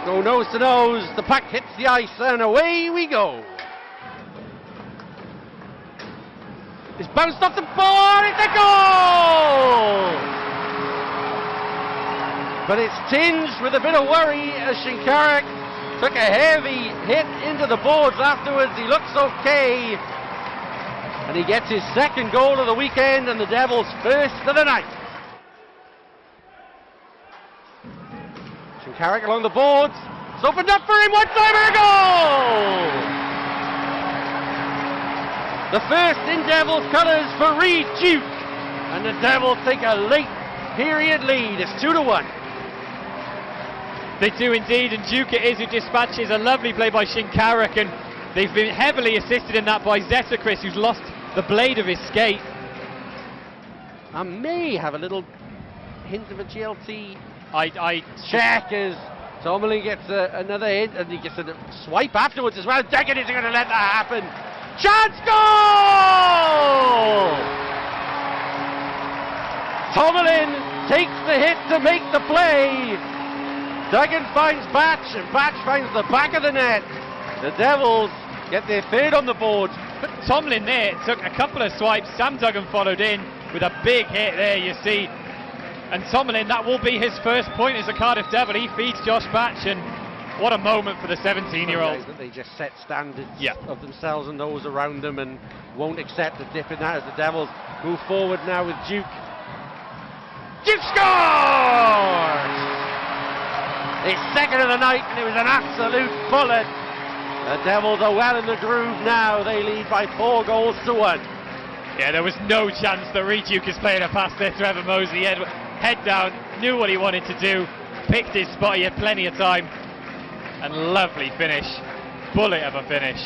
Go nose to nose, the puck hits the ice and away we go. It's bounced off the board, it's a goal! But it's tinged with a bit of worry as Shinkaruk took a heavy hit into the boards afterwards. He looks okay. And he gets his second goal of the weekend and the Devils' first of the night. Shinkaruk along the boards. It's opened up for him, one-timer, a goal! The first in Devils colours for Reid Duke. And the Devils take a late period lead. It's 2-1. They do indeed, and Duke it is who dispatches a lovely play by Shinkaruk, and they've been heavily assisted in that by Zetterchris, who's lost the blade of his skate. I may have a little hint of a GLT I check as Tomlin gets another hit, and he gets a swipe afterwards as well. Deggett isn't going to let that happen. Chance goal! Tomlin takes the hit to make the play. Duggan finds Batch, and Batch finds the back of the net. The Devils get their third on the board. But Tomlin there took a couple of swipes. Sam Duggan followed in with a big hit there, you see. And Tomlin, that will be his first point as a Cardiff Devil. He feeds Josh Batch, and what a moment for the 17-year-old. They just set standards yeah. of themselves and those around them and won't accept a dip in that as the Devils move forward now with Duke. Duke scores! His second of the night, and it was an absolute bullet. The Devils are well in the groove now. They lead by 4 goals to 1. Yeah, there was no chance that Reid Duke is playing a pass there to Evan Mosley. Head down, knew what he wanted to do, picked his spot, he had plenty of time. And lovely finish. Bullet of a finish.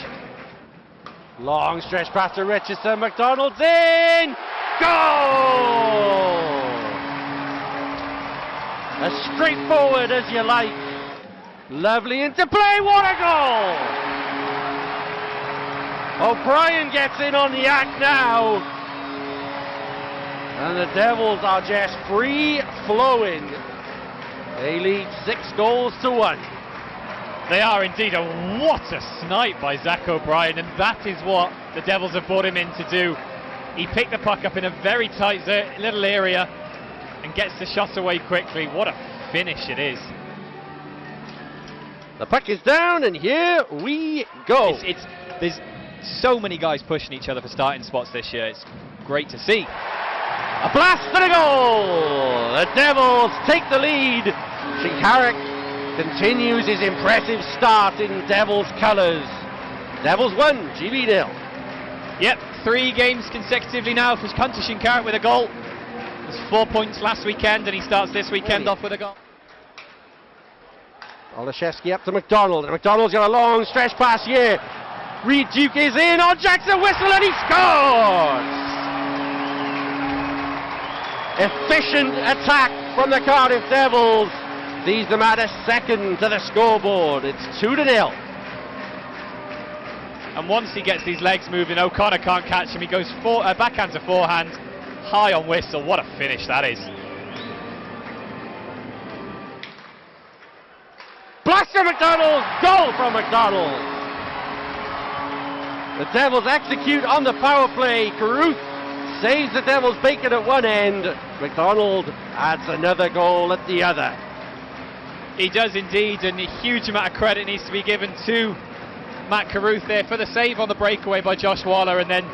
Long stretch pass to Richardson. McDonald's in! Goal! As straightforward as you like. Lovely into play, what a goal! O'Brien gets in on the act now. And the Devils are just free-flowing. They lead 6 goals to 1. They are indeed, and what a snipe by Zach O'Brien, and that is what the Devils have brought him in to do. He picked the puck up in a very tight little area and gets the shot away quickly. What a finish it is. The puck is down, and here we go. There's so many guys pushing each other for starting spots this year. It's great to see. A blast and a goal! The Devils take the lead. Shinkaruk continues his impressive start in Devils colours. Devils 1, GB 0. Yep, 3 games consecutively now for Hunter Shinkaruk with a goal. It was 4 points last weekend, and he starts this weekend off with a goal. Olszewski up to McDonald, and McDonald's got a long stretch pass here. Reid Duke is in on Jackson Whistle, and he scores! Efficient attack from the Cardiff Devils sees them add a second to the scoreboard. It's 2-0. And once he gets his legs moving, O'Connor can't catch him. He goes backhand to forehand, high on Whistle. What a finish that is. Blast from McDonald, goal from McDonald. The Devils execute on the power play. Carruth saves the Devils' bacon at one end. McDonald adds another goal at the other. He does indeed, and a huge amount of credit needs to be given to Matt Carruth there for the save on the breakaway by Josh Waller, and then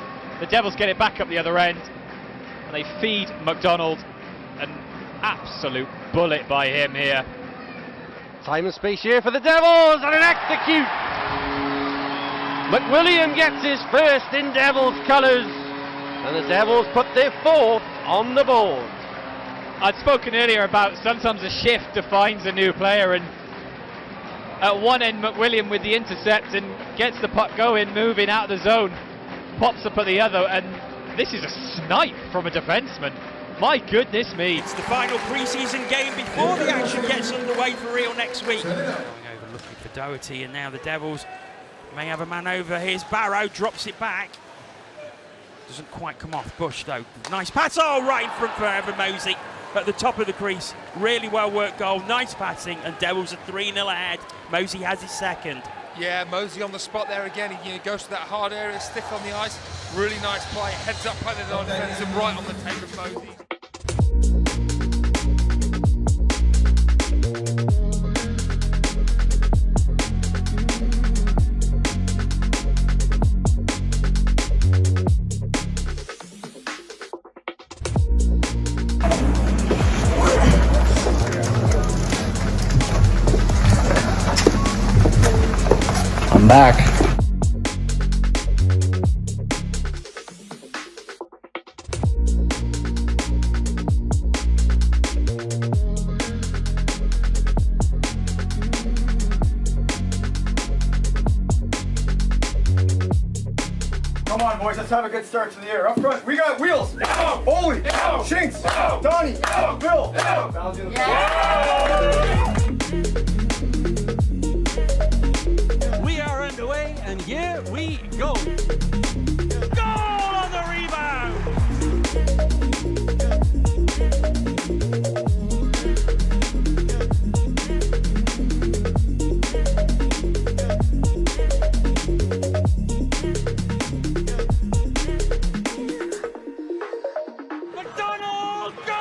the Devils get it back up the other end, and they feed McDonald. An absolute bullet by him here. Time and space here for the Devils, and an execute! McWilliam gets his first in Devils colours, and the Devils put their 4th on the board. I'd spoken earlier about sometimes a shift defines a new player, and at one end McWilliam with the intercept and gets the puck going, moving out of the zone, pops up at the other, and this is a snipe from a defenseman. My goodness me. It's the final pre-season game before the action gets underway for real next week. Going over looking for Doherty, and now the Devils may have a man over. Here's Barrow, drops it back. Doesn't quite come off Bush though. Nice pass, oh, right in front for Evan Mosley. at the top of the crease. Really well worked goal, nice passing, and Devils are 3-0 ahead. Mosey has his second. Yeah, Mosey on the spot there again. He goes to that hard area, stiff on the ice. Really nice play, heads up, putting it on defence and right on the tape of Mosey. I'm back. Come on, boys, let's have a good start to the year. Up front, we got Wheels, Oli, Shinks, Donnie, Bill. We are underway, and here we go. Goal on the rebound! McDonald, goal!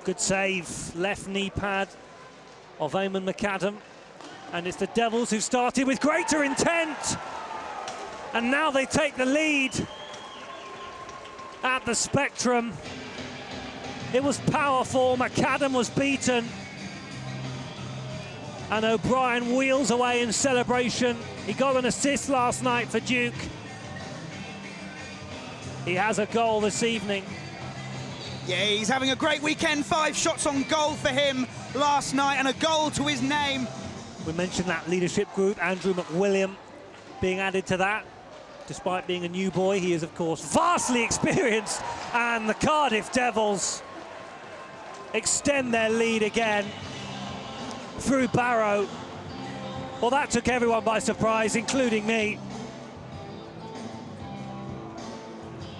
Good save, left knee pad of Eamon McAdam. And it's the Devils who started with greater intent. And now they take the lead at the Spectrum. It was powerful, McAdam was beaten. And O'Brien wheels away in celebration. He got an assist last night for Duke. He has a goal this evening. Yeah, he's having a great weekend. 5 shots on goal for him last night and a goal to his name. We mentioned that leadership group, Andrew McWilliam being added to that. Despite being a new boy, he is, of course, vastly experienced. And the Cardiff Devils extend their lead again through Barrow. Well, that took everyone by surprise, including me.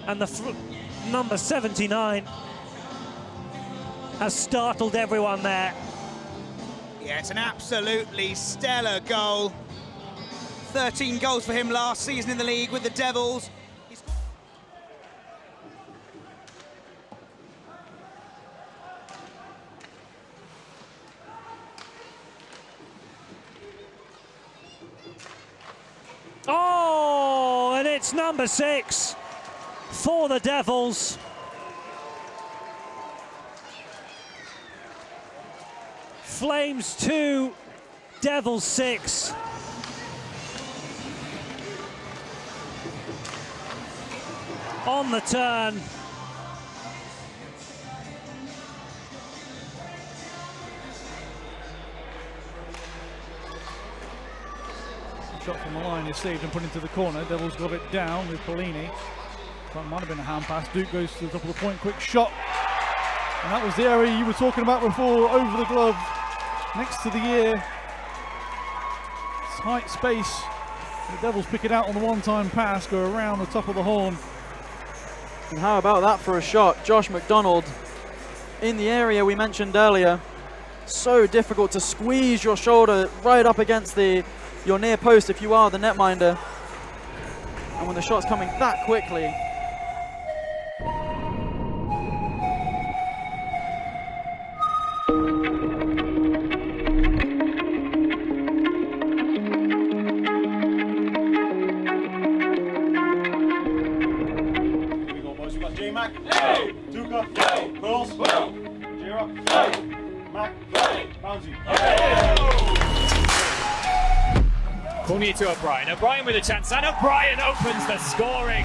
And the number 79 has startled everyone there. Yeah, it's an absolutely stellar goal. 13 goals for him last season in the league with the Devils. Oh, and it's number 6 for the Devils. Flames 2, Devils 6. On the turn. Shot from the line is saved and put into the corner. Devils got it down with Polini. That might have been a hand pass. Duke goes to the top of the point, quick shot. And that was the area you were talking about before, over the glove, next to the ear. Tight space. The Devils pick it out on the one-time pass, go around the top of the horn. And how about that for a shot? Josh McDonald in the area we mentioned earlier. So difficult to squeeze your shoulder right up against your near post if you are the netminder. And when the shot's coming that quickly. J-Mac, hey! Duka, hey! Pearls, Jira, hey! Mac, hey! Bouncy, Corner to O'Brien. O'Brien with a chance, and O'Brien opens the scoring.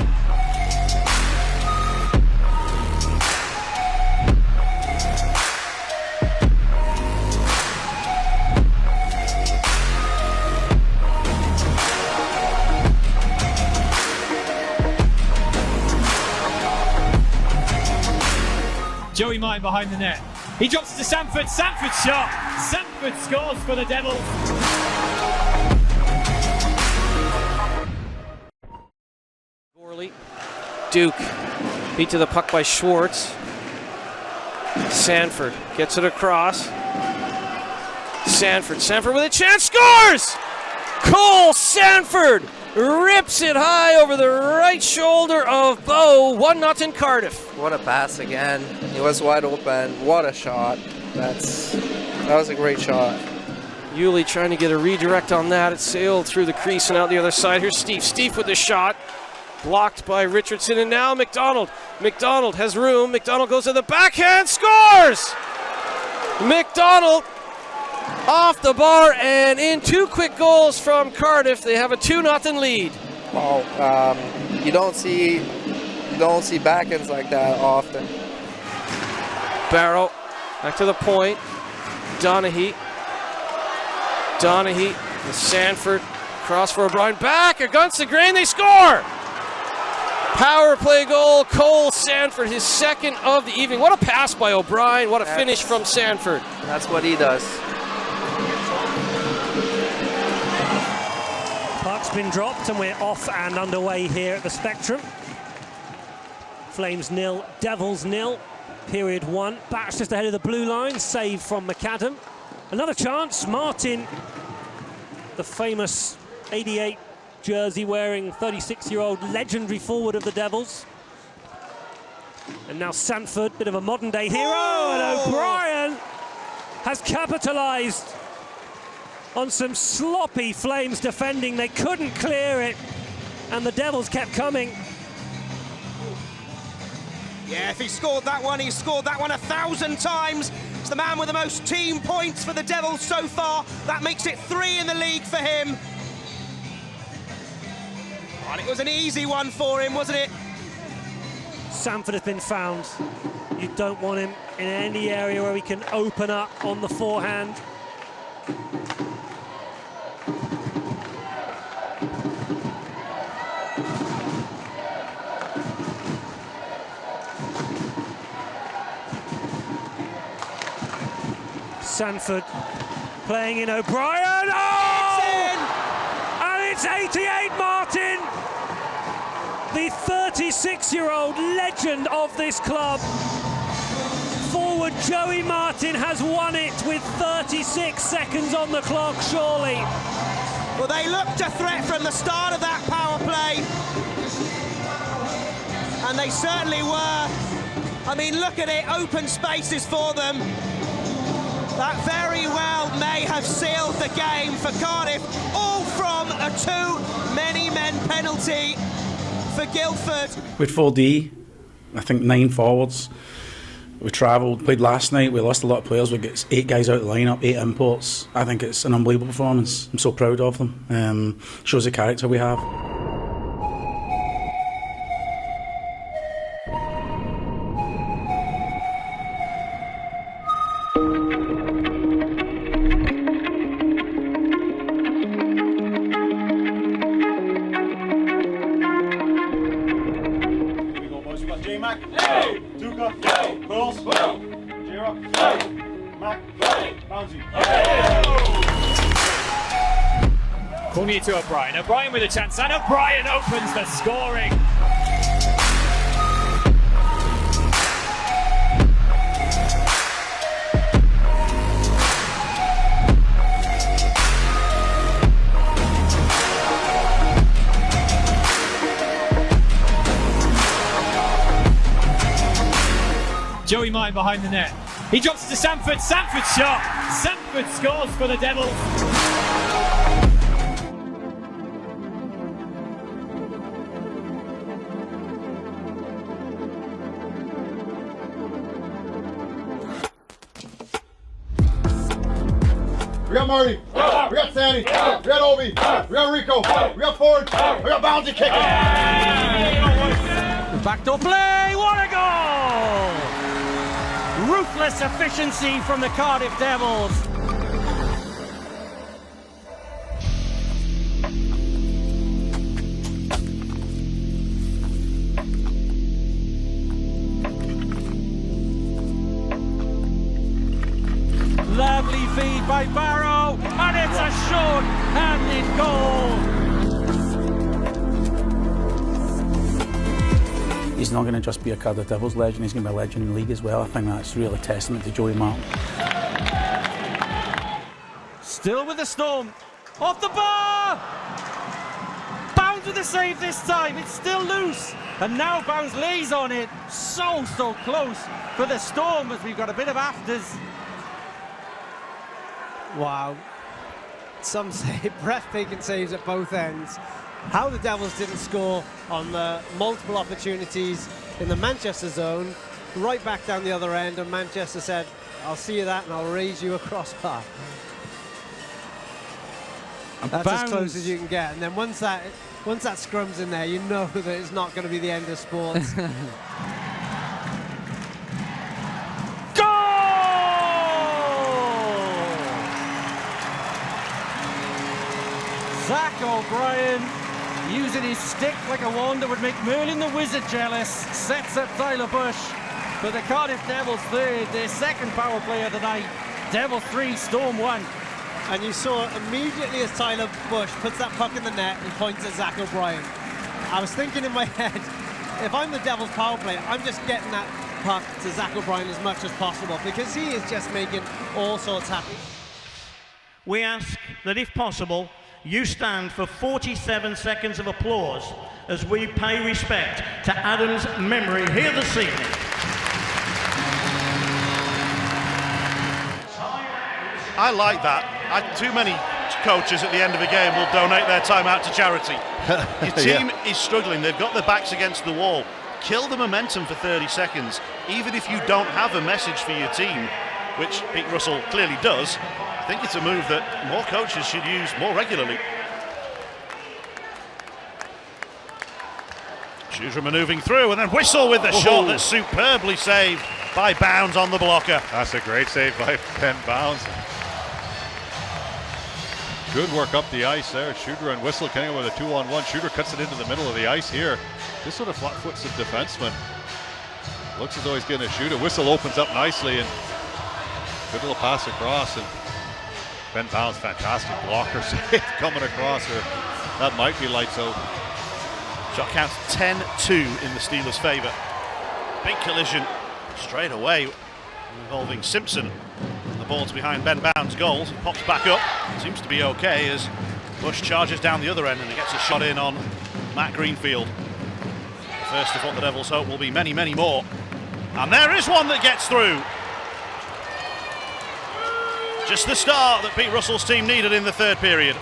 Joey Mine behind the net. He drops it to Sanford. Sanford shot. Sanford scores for the Devils. Gorley. Duke beat to the puck by Schwartz. Sanford gets it across. Sanford with a chance, scores! Cole Sanford rips it high over the right shoulder of Bow. 1-0 Cardiff. What a pass again. He was wide open. What a shot. That was a great shot. Yulee trying to get a redirect on that. It sailed through the crease and out the other side. Here's Steve. Steve with the shot. Blocked by Richardson, and now McDonald. McDonald has room. McDonald goes to the backhand, scores! McDonald off the bar and in. 2 quick goals from Cardiff. They have a 2-0 lead. Well, you don't see backhands like that often. Barrow back to the point. Donaghy with Sanford. Cross for O'Brien. Back against the grain. They score! Power play goal. Cole Sanford, his second of the evening. What a pass by O'Brien. What a finish from Sanford. That's what he does. Puck's been dropped and we're off and underway here at the Spectrum. Flames 0, Devils 0. Period 1. Batch just ahead of the blue line. Save from McAdam. Another chance. Martin, the famous 88 jersey wearing 36-year-old legendary forward of the Devils. And now Sanford, bit of a modern day hero, and O'Brien has capitalized on some sloppy Flames defending. They couldn't clear it and the Devils kept coming. Yeah, if he scored that one, he's scored that one 1,000 times. It's the man with the most team points for the Devils so far. That makes it 3 in the league for him. And it was an easy one for him, wasn't it? Sanford has been found. You don't want him in any area where he can open up on the forehand. Sanford playing in O'Brien. Oh! And it's 88 Martin, the 36-year-old legend of this club. Forward Joey Martin has won it with 36 seconds on the clock, surely. Well, they looked a threat from the start of that power play. And they certainly were. I mean, look at it, open spaces for them. That very well may have sealed the game for Cardiff, all from a too-many-men penalty for Guildford. We had 4D, I think 9 forwards. We travelled, played last night, we lost a lot of players. We got 8 guys out of the lineup, 8 imports. I think it's an unbelievable performance. I'm so proud of them. Shows the character we have. Corner to O'Brien. O'Brien with a chance, and O'Brien opens the scoring. Joey Mine behind the net. He drops it to Sanford. Sanford shot. Sanford scores for the Devils. We got Marty, we got Sandy, we got Obi, we got Rico, we got Ford, we got Bouncy kicking. Backdoor play, what a goal! Ruthless efficiency from the Cardiff Devils. by Barrow, and it's a short-handed goal. He's not going to just be a Cardiff Devils legend, he's going to be a legend in the league as well. I think that's really a testament to Joey Martin. Still with the Storm. Off the bar! Bounds with the save this time. It's still loose. And now Bounds lays on it. So close for the Storm as we've got a bit of afters. Wow. Some say breathtaking saves at both ends. How the Devils didn't score on the multiple opportunities in the Manchester zone, right back down the other end, and Manchester said, I'll see you that and I'll raise you a crossbar. That's as close as you can get. And then once that scrum's in there, you know that it's not going to be the end of sports. Zach O'Brien, using his stick like a wand that would make Merlin the Wizard jealous, sets up Tyler Bush for the Cardiff Devils third, their second power play of the night. Devils 3, Storm 1. And you saw immediately as Tyler Bush puts that puck in the net, he points at Zach O'Brien. I was thinking in my head, if I'm the Devils power play, I'm just getting that puck to Zach O'Brien as much as possible because he is just making all sorts happen. We ask that if possible, you stand for 47 seconds of applause as we pay respect to Adam's memory here this evening. I like that. Too many coaches at the end of a game will donate their time out to charity. Your team is struggling. They've got their backs against the wall. Kill the momentum for 30 seconds. Even if you don't have a message for your team, which Pete Russell clearly does, I think it's a move that more coaches should use more regularly. Shudra manoeuvring through and then Whistle with the shot that's superbly saved by Bounds on the blocker. That's a great save by Ben Bounds. Good work up the ice there. Shudra and Whistle coming with a 2-on-1. Shudra cuts it into the middle of the ice here. Just sort of flat-foots the defenseman. Looks as though he's going to shoot it. Whistle opens up nicely and good little pass across. And Ben Bounds, fantastic blocker save coming across. That might be lights out. Shot count 10-2 in the Steelers' favour. Big collision straight away involving Simpson. The ball's behind Ben Bounds' goals. He pops back up. Seems to be okay as Bush charges down the other end and he gets a shot in on Matt Greenfield. The first of what the Devils hope will be many, many more. And there is one that gets through. Just the start that Pete Russell's team needed in the third period.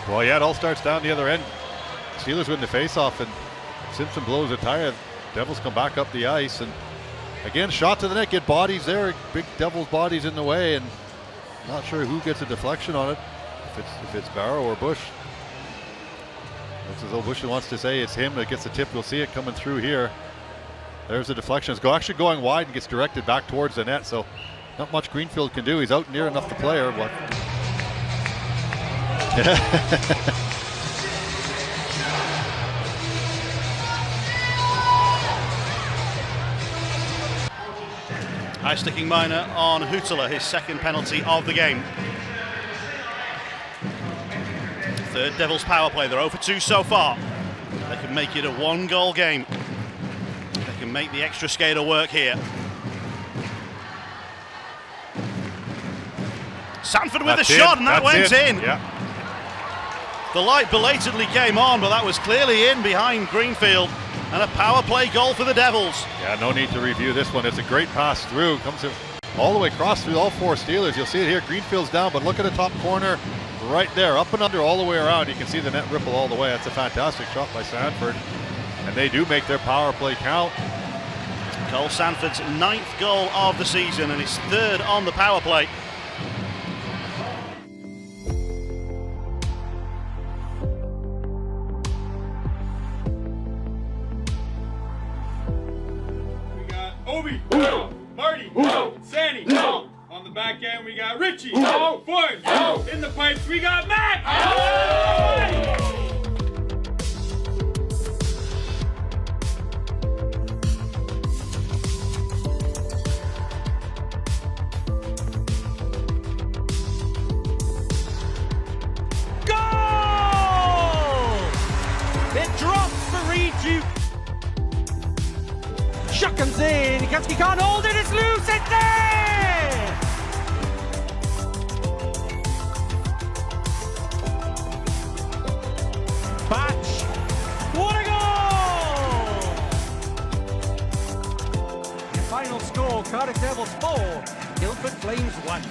Well, yeah, it all starts down the other end. Steelers win the face-off and Simpson blows a tire. Devils come back up the ice and again, shot to the net, get bodies there, big Devils bodies in the way, and not sure who gets a deflection on it, if it's Barrow or Bush. Looks as though Bush wants to say it's him that gets the tip. We'll see it coming through here. There's the deflection. It's actually going wide and gets directed back towards the net, so not much Greenfield can do. He's out near enough the player, but High sticking minor on Huttler, his second penalty of the game. Third Devils power play, they're 0-for-2 so far. They can make it a one-goal game. They can make the extra skater work here. Sanford with a shot and that went in. Yeah. The light belatedly came on, but that was clearly in behind Greenfield. And a power play goal for the Devils. Yeah, no need to review this one. It's a great pass through. Comes all the way across through all four Steelers. You'll see it here. Greenfield's down, but look at the top corner right there. Up and under all the way around. You can see the net ripple all the way. That's a fantastic shot by Sanford. And they do make their power play count. Cole Sanford's 9th goal of the season and his 3rd on the power play. Obi, Marty, Sandy, on the back end we got Richie, Boyd, in the pipes we got Matt! Duke. Shot comes in. He can't hold it. It's loose. It's there. Batch. What a goal! The final score: Cardiff Devils 4, Guildford Flames 1.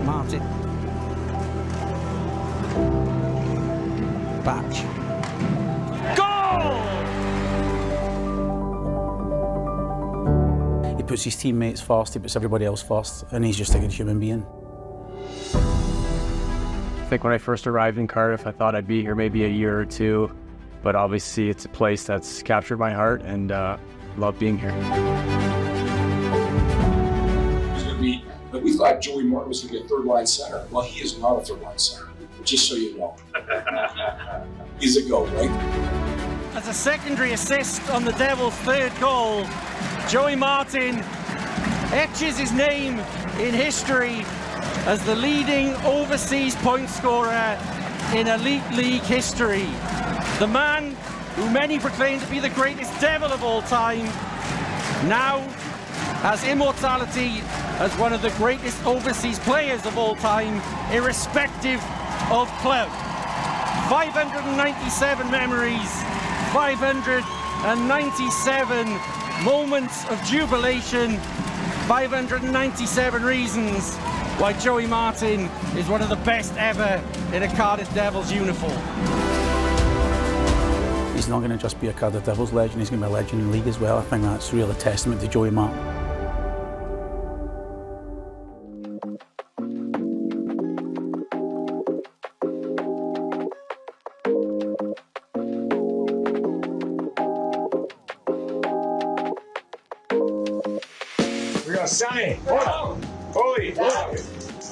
Martin. Batch. Goal! He puts his teammates first, he puts everybody else first, and he's just a good human being. I think when I first arrived in Cardiff, I thought I'd be here maybe a year or two, but obviously it's a place that's captured my heart and love being here. We thought Joey Martin was going to be a third-line center. Well, he is not a third-line center, just so you know. He's a go, right? As a secondary assist on the Devils' third goal, Joey Martin etches his name in history as the leading overseas point scorer in Elite League history. The man who many proclaim to be the greatest Devil of all time now has immortality as one of the greatest overseas players of all time, irrespective of club. 597 memories, 597 moments of jubilation, 597 reasons why Joey Martin is one of the best ever in a Cardiff Devils uniform. He's not going to just be a Cardiff Devils legend, he's going to be a legend in the league as well. I think that's really a testament to Joey Martin. We got Sonny, Holy,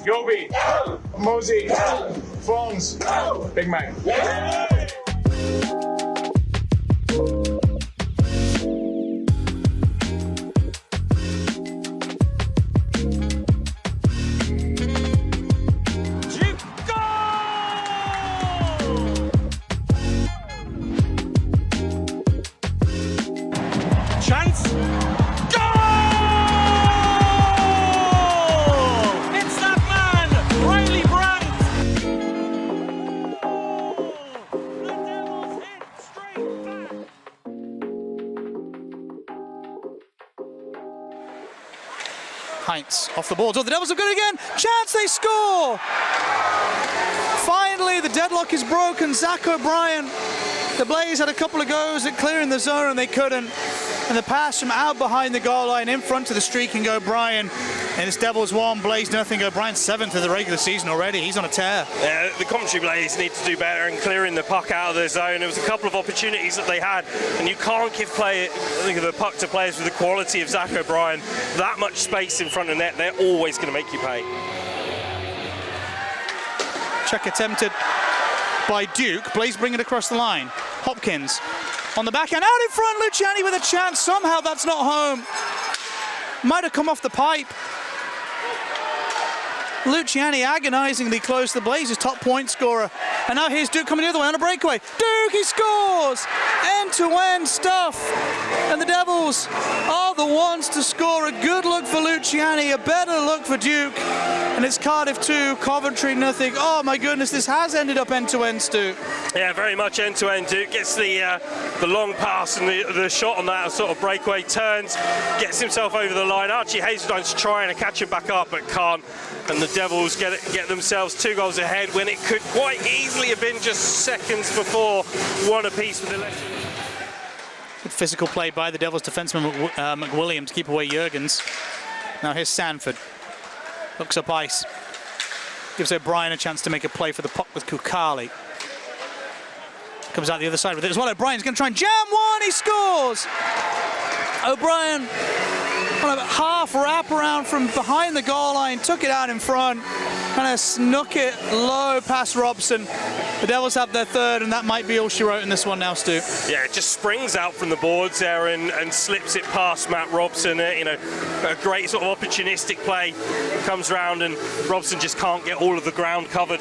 Yobi, Mosey, Phones, Big Mac. Heinz off the boards. Oh, the Devils have got it again. Chance, they score. Finally, the deadlock is broken. Zach O'Brien. The Blaze had a couple of goes at clearing the zone and they couldn't. And the pass from out behind the goal line in front of the streaking O'Brien. And it's Devils 1, Blaze nothing. O'Brien's 7th of the regular season already. He's on a tear. Yeah, the Coventry Blaze need to do better in clearing the puck out of their zone. There was a couple of opportunities that they had, and you can't give the puck to players with the quality of Zach O'Brien. That much space in front of net, they're always going to make you pay. Check attempted by Duke. Blaze bring it across the line. Hopkins on the backhand, out in front. Luciani with a chance. Somehow that's not home. Might have come off the pipe. Luciani agonisingly close to the Blazers' top point scorer. And now here's Duke coming the other way on a breakaway. Duke, he scores! End-to-end stuff. And the Devils are the ones to score. A good look for Luciani, a better look for Duke. And it's Cardiff 2, Coventry nothing. Oh my goodness, this has ended up end-to-end, Stu. Yeah, very much end-to-end. Duke gets the long pass and the shot on that sort of breakaway, turns, gets himself over the line. Archie Hazeltine's trying to catch him back up, but can't. And the Devils get themselves 2 goals ahead when it could quite easily have been just seconds before, one apiece with the left. Good physical play by the Devils defenseman McWilliam to keep away Jurgens. Now here's Sanford. Hooks up ice. Gives O'Brien a chance to make a play for the puck with Kukali. Comes out the other side with it as well. O'Brien's going to try and jam one. He scores! O'Brien on a half wrap around from behind the goal line, took it out in front, kind of snuck it low past Robson. The Devils have their third, and that might be all she wrote in this one now, Stu. Yeah, it just springs out from the boards there and slips it past Matt Robson. A great sort of opportunistic play comes round, and Robson just can't get all of the ground covered.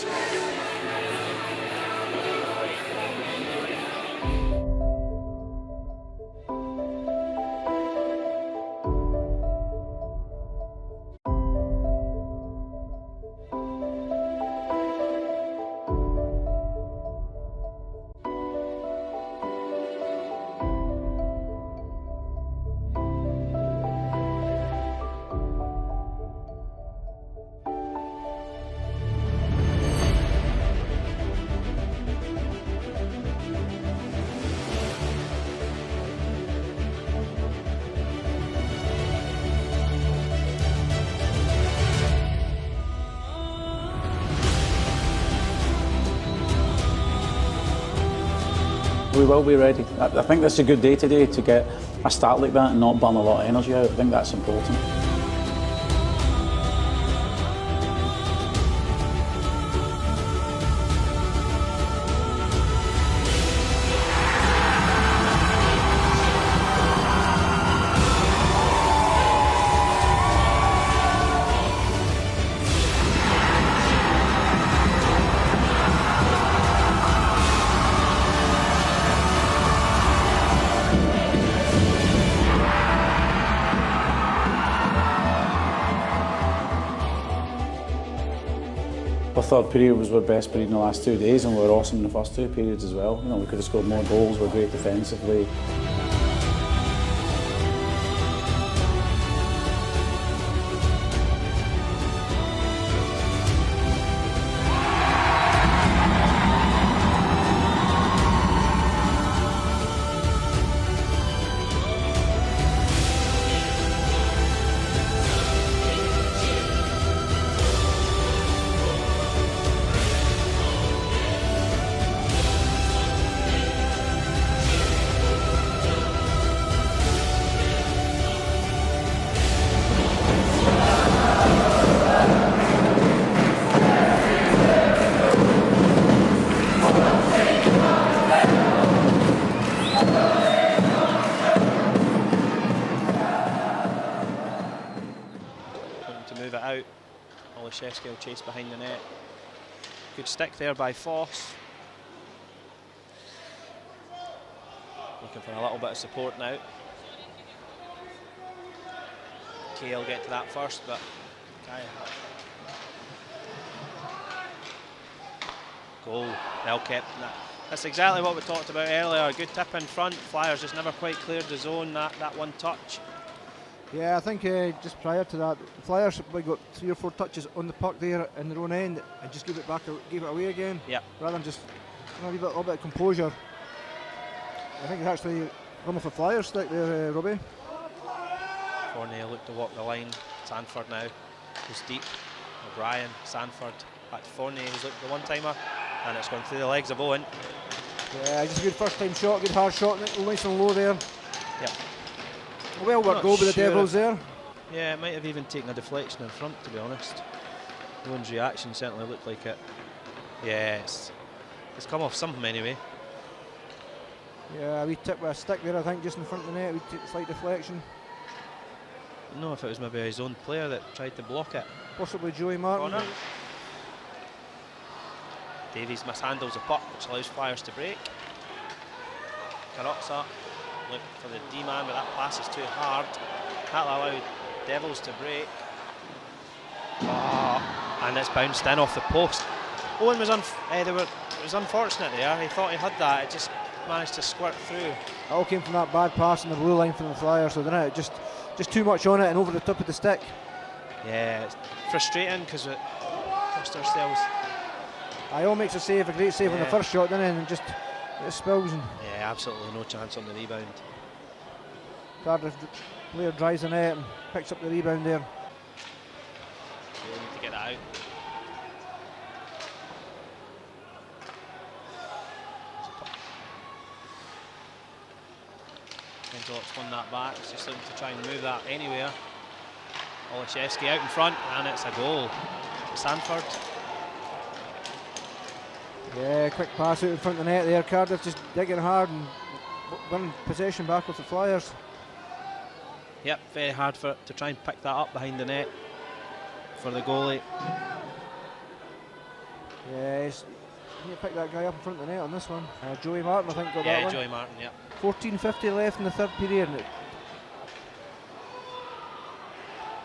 We will be ready. I think that's a good day today to get a start like that and not burn a lot of energy out. I think that's important. Our third period was our best period in the last 2 days, and we were awesome in the first 2 periods as well. You know, we could have scored more goals, we were great defensively. Will chase behind the net. Good stick there by Foss. Looking for a little bit of support now. Kay will get to that first, but goal, well kept. That's exactly what we talked about earlier. A good tip in front. Flyers just never quite cleared the zone. That one touch. Yeah, I think just prior to that, the Flyers probably got 3 or 4 touches on the puck there in their own end and just gave it away again. Yeah. Rather than just a little bit of composure. I think it's actually come off a Flyers stick there, Robbie. Fournier looked to walk the line. Sanford now goes deep. O'Brien, Sanford, back to Fournier, who's looked the one-timer, and it's gone through the legs of Owen. Yeah, just a good first-time shot, good hard shot, nice and low there. Yep. Well worked goal by the Devils there. Yeah, it might have even taken a deflection in front, to be honest. Owen's reaction certainly looked like it. Yeah, it's come off something anyway. Yeah, we tip with a stick there, I think, just in front of the net. We took a slight deflection. I don't know if it was maybe his own player that tried to block it. Possibly Joey Martin. Corner. Davies mishandles the puck, which allows Flyers to break. Carrozza look for the D-man, but that pass is too hard. That'll allow Devils to break. And it's bounced in off the post. Owen was it was unfortunate there. He thought he had that. It just managed to squirt through. It all came from that bad pass on the blue line from the Flyers, so then it just too much on it and over the top of the stick. Yeah, it's frustrating because it cost ourselves. Ion makes a great save on the first shot, then and just it spills. And yeah, absolutely no chance on the rebound. Cardiff player drives the net and picks up the rebound there. They need to get that out. Mendelok's won that back. He's just looking to try and move that anywhere. Olszewski out in front, and it's a goal. Sanford. Yeah, quick pass out in front of the net there. Cardiff just digging hard and winning possession back with the Flyers. Yep, very hard to try and pick that up behind the net for the goalie. Yeah, you need to pick that guy up in front of the net on this one. Joey Martin, I think, got that one. Yeah, Joey Martin, yeah. 14:50 left in the third period.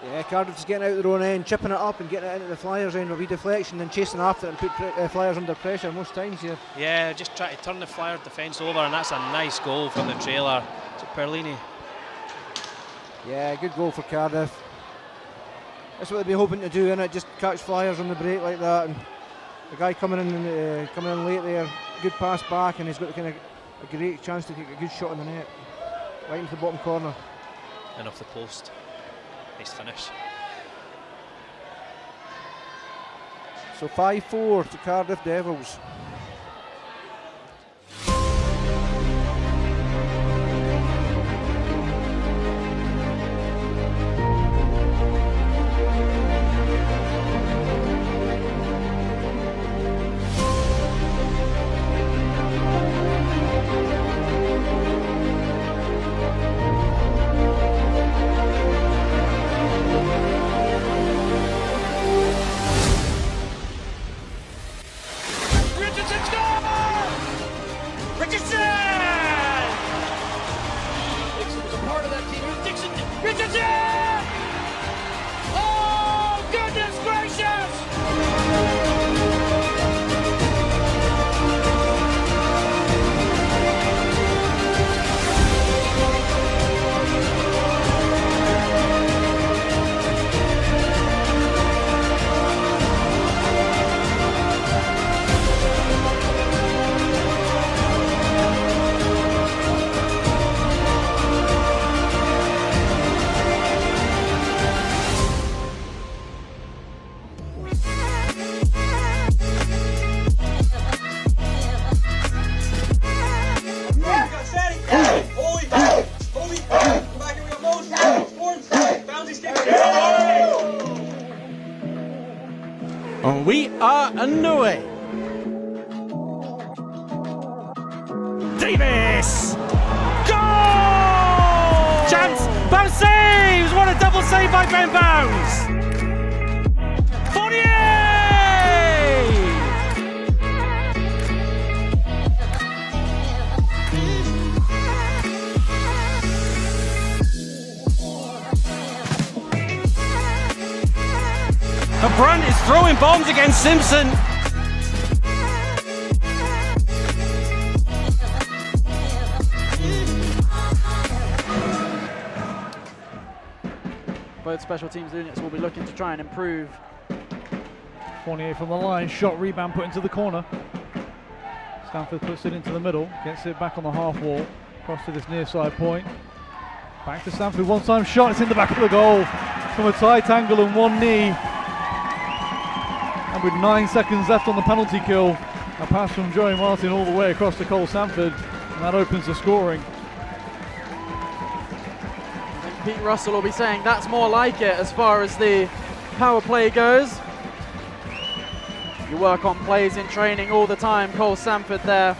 Yeah, Cardiff's getting out their own end, chipping it up and getting it into the Flyers' end with a deflection and chasing after it and put Flyers under pressure most times here. Yeah, just try to turn the Flyer defence over, and that's a nice goal from the trailer. Is it Perlini? Yeah, good goal for Cardiff. That's what they'd be hoping to do, innit? Just catch Flyers on the break like that. And the guy coming in late there, good pass back, and he's got kind of a great chance to take a good shot on the net, right into the bottom corner. And off the post. Nice finish. So 5-4 to Cardiff Devils. And we are underway. Davis! Goal! Chance! Bounce saves! What a double save by Ben Bounds! Fournier! And Brandt is throwing bombs against Simpson. Both special teams units will be looking to try and improve. Fournier from the line, shot, rebound put into the corner. Stanford puts it into the middle, gets it back on the half wall, across to this near side point. Back to Stanford, one time shot, it's in the back of the goal from a tight angle and one knee. And with 9 seconds left on the penalty kill, a pass from Joey Martin all the way across to Cole Stanford, and that opens the scoring. Pete Russell will be saying that's more like it as far as the power play goes. You work on plays in training all the time. Cole Stanford there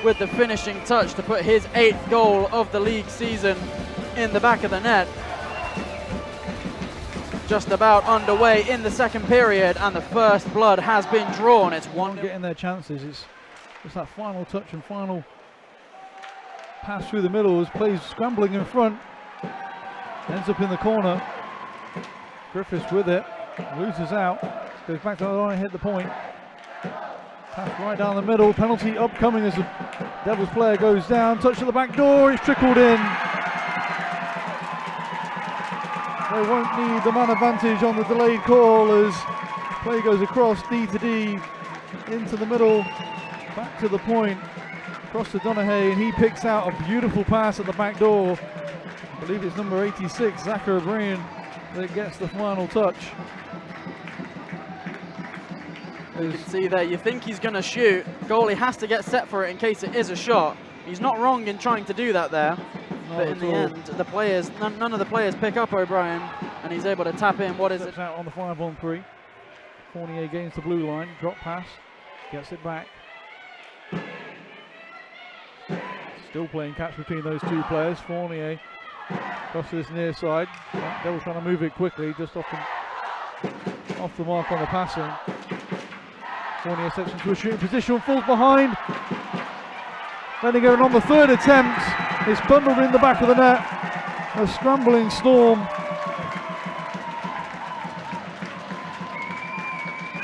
with the finishing touch to put his 8th goal of the league season in the back of the net. Just about underway in the second period, and the first blood has been drawn. It's one getting their chances. It's just that final touch and final pass through the middle as plays scrambling in front. Ends up in the corner. Griffiths with it, loses out, goes back to the line and hit the point. Pass right down the middle, penalty upcoming as the Devils player goes down. Touch to the back door, it's trickled in. They won't need the man advantage on the delayed call as play goes across D to D into the middle, back to the point, across to Donaghy, and he picks out a beautiful pass at the back door. I believe it's number 86, Zach O'Brien, that gets the final touch. You can see there, you think he's going to shoot. Goalie has to get set for it in case it is a shot. He's not wrong in trying to do that there. But in the end, the players, none of the players pick up O'Brien, and he's able to tap in. What is it? Out on the 5-on-3. Fournier gains the blue line, drop pass, gets it back. Still playing catch between those two players. Fournier across to this near side. Devils trying to move it quickly, just off the mark on the passing. Fournier steps into a shooting position, falls behind. Then going on the third attempt. It's bundled in the back of the net. A scrambling Storm.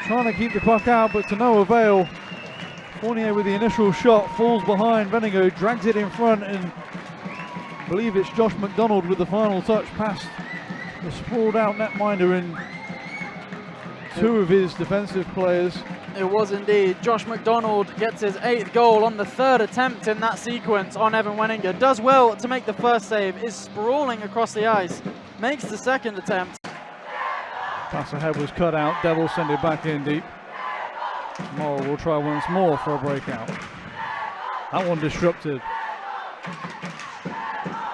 Trying to keep the puck out, but to no avail. Fournier with the initial shot falls behind. Bendigo drags it in front, and I believe it's Josh McDonald with the final touch past the sprawled out netminder and two of his defensive players. It was indeed. Josh McDonald gets his 8th goal on the 3rd attempt in that sequence on Evan Wenninger. Does well to make the first save, is sprawling across the ice, makes the 2nd attempt. Pass ahead was cut out, Devils send it back in deep. Morrow will try once more for a breakout. That one disrupted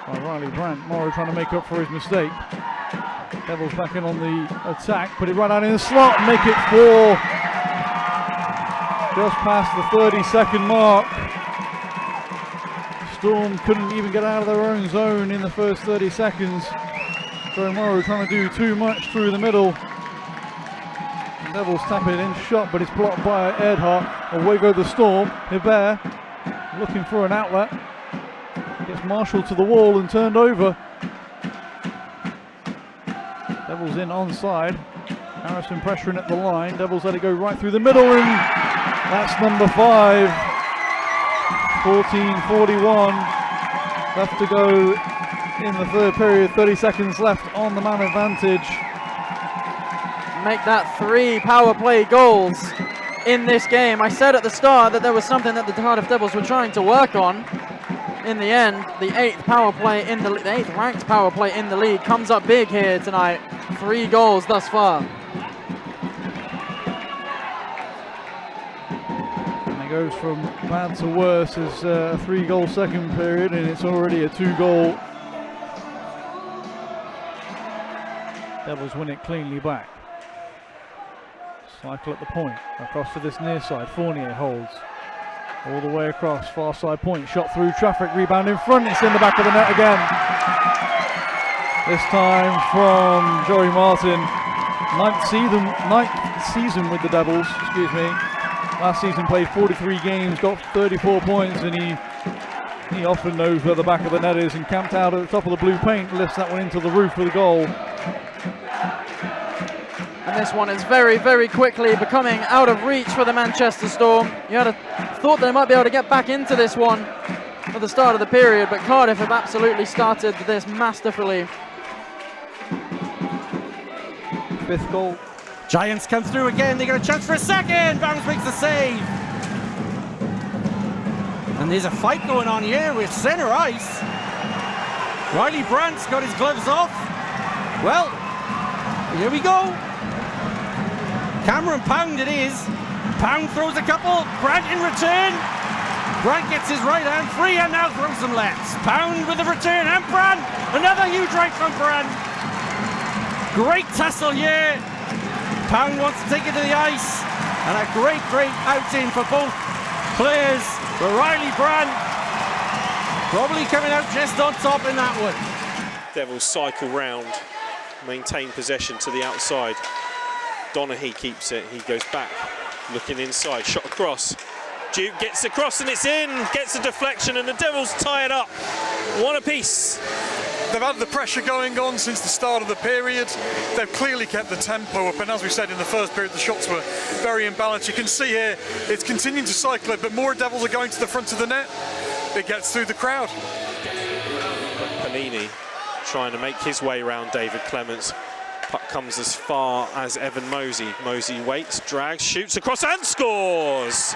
by Riley Brandt. Morrow trying to make up for his mistake. Devils back in on the attack, put it right out in the slot and make it 4. Just past the 30-second mark. Storm couldn't even get out of their own zone in the first 30 seconds. Joe Morrow trying to do too much through the middle. The Devils tap it in, shot, but it's blocked by Erdhart. Away go the Storm. Hebert looking for an outlet. Gets marshalled to the wall and turned over. Devils in onside. Harrison pressuring at the line. Devils let it go right through the middle, and that's number 5. 14:41 left to go in the third period. 30 seconds left on the man advantage. Make that 3 power play goals in this game. I said at the start that there was something that the Cardiff Devils were trying to work on. In the end, the 8th power play in the 8th ranked power play in the league comes up big here tonight. 3 goals thus far. Goes from bad to worse as a 3-goal second period, and it's already a 2-goal. Devils win it cleanly back. Cycle at the point, across to this near side. Fournier holds all the way across, far side point, shot through traffic, rebound in front, it's in the back of the net again. This time from Joey Martin, ninth season with the Devils, excuse me. Last season played 43 games, got 34 points, and he often knows where the back of the net is, and camped out at the top of the blue paint, lifts that one into the roof for the goal. And this one is very, very quickly becoming out of reach for the Manchester Storm. You had thought they might be able to get back into this one at the start of the period, but Cardiff have absolutely started this masterfully. Fifth goal. Giants come through again. They get a chance for a second. Bounds makes the save. And there's a fight going on here with centre ice. Riley Brandt's got his gloves off. Well, here we go. Cameron Pound it is. Pound throws a couple. Brandt in return. Brandt gets his right hand free and now throws some lefts. Pound with the return and Brandt. Another huge right from Brandt. Great tussle here. Pound wants to take it to the ice. And a great outing for both players. But Riley Brandt probably coming out just on top in that one. Devils cycle round, maintain possession to the outside. Donaghy keeps it, he goes back, looking inside, shot across. Duke gets across and it's in, gets a deflection and the Devils tie it up. One apiece. They've had the pressure going on since the start of the period. They've clearly kept the tempo up, and as we said in the first period, the shots were very imbalanced. You can see here, it's continuing to cycle it, but more Devils are going to the front of the net. It gets through the crowd. Panini trying to make his way around David Clements. Puck comes as far as Evan Mosey. Mosey waits, drags, shoots across and scores!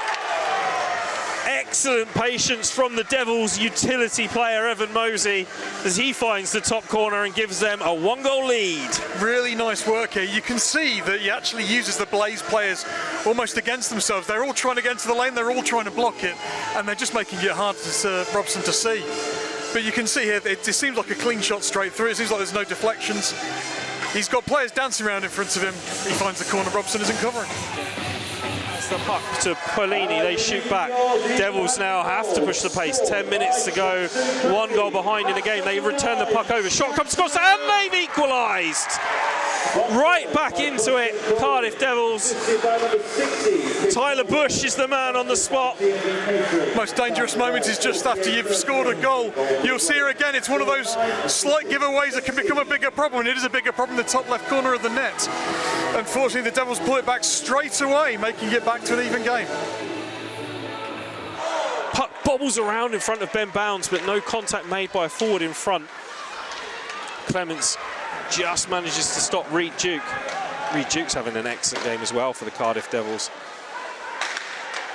Excellent patience from the Devils' utility player Evan Mosey as he finds the top corner and gives them a 1-goal lead. Really nice work here. You can see that he actually uses the Blaze players almost against themselves. They're all trying to get into the lane, they're all trying to block it, and they're just making it hard for Robson to see. But you can see here, it seems like a clean shot straight through. It seems like there's no deflections. He's got players dancing around in front of him. He finds the corner, Robson isn't covering. The puck to Polini, they shoot back. Devils now have to push the pace. 10 minutes to go, 1 goal behind in the game. They return the puck over. Shot comes across and they've equalised. Right back into it, Cardiff Devils. Tyler Bush is the man on the spot. Most dangerous moment is just after you've scored a goal. You'll see her again. It's one of those slight giveaways that can become a bigger problem, and it is a bigger problem in the top left corner of the net. Unfortunately, the Devils pull it back straight away, making it back to an even game. Puck bobbles around in front of Ben Bounds, but no contact made by a forward in front. Clements just manages to stop Reed Duke. Reed Duke's having an excellent game as well for the Cardiff Devils.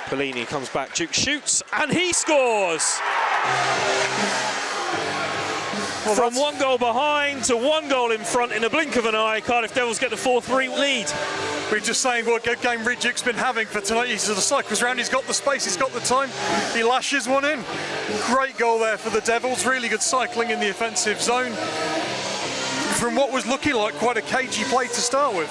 Polini comes back, Duke shoots, and he scores! Well, from 1 goal behind to 1 goal in front in a blink of an eye, Cardiff Devils get the 4-3 lead. We're just saying what a good game Reed Duke's been having for tonight. He sort of cycles around, he's got the space, he's got the time, he lashes one in. Great goal there for the Devils, really good cycling in the offensive zone. From what was looking like quite a cagey play to start with.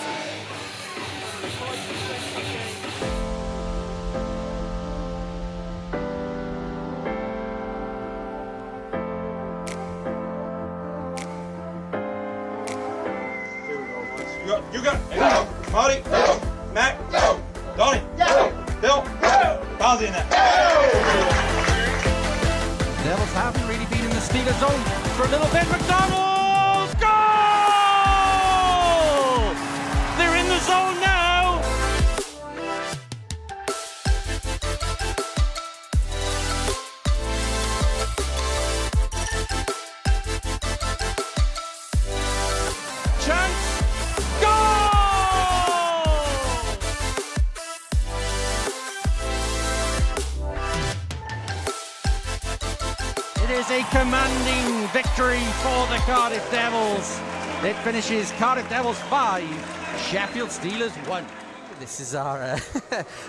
You got it. Marty, Mac, Donnie, Bill, Bouncy in there. The Devils haven't really been in the Steelers zone for a little bit. McDonald! They're in the zone now. Chance. Goal! It is a commanding victory for the Cardiff Devils. It finishes Cardiff Devils 5, Sheffield Steelers 1. This is our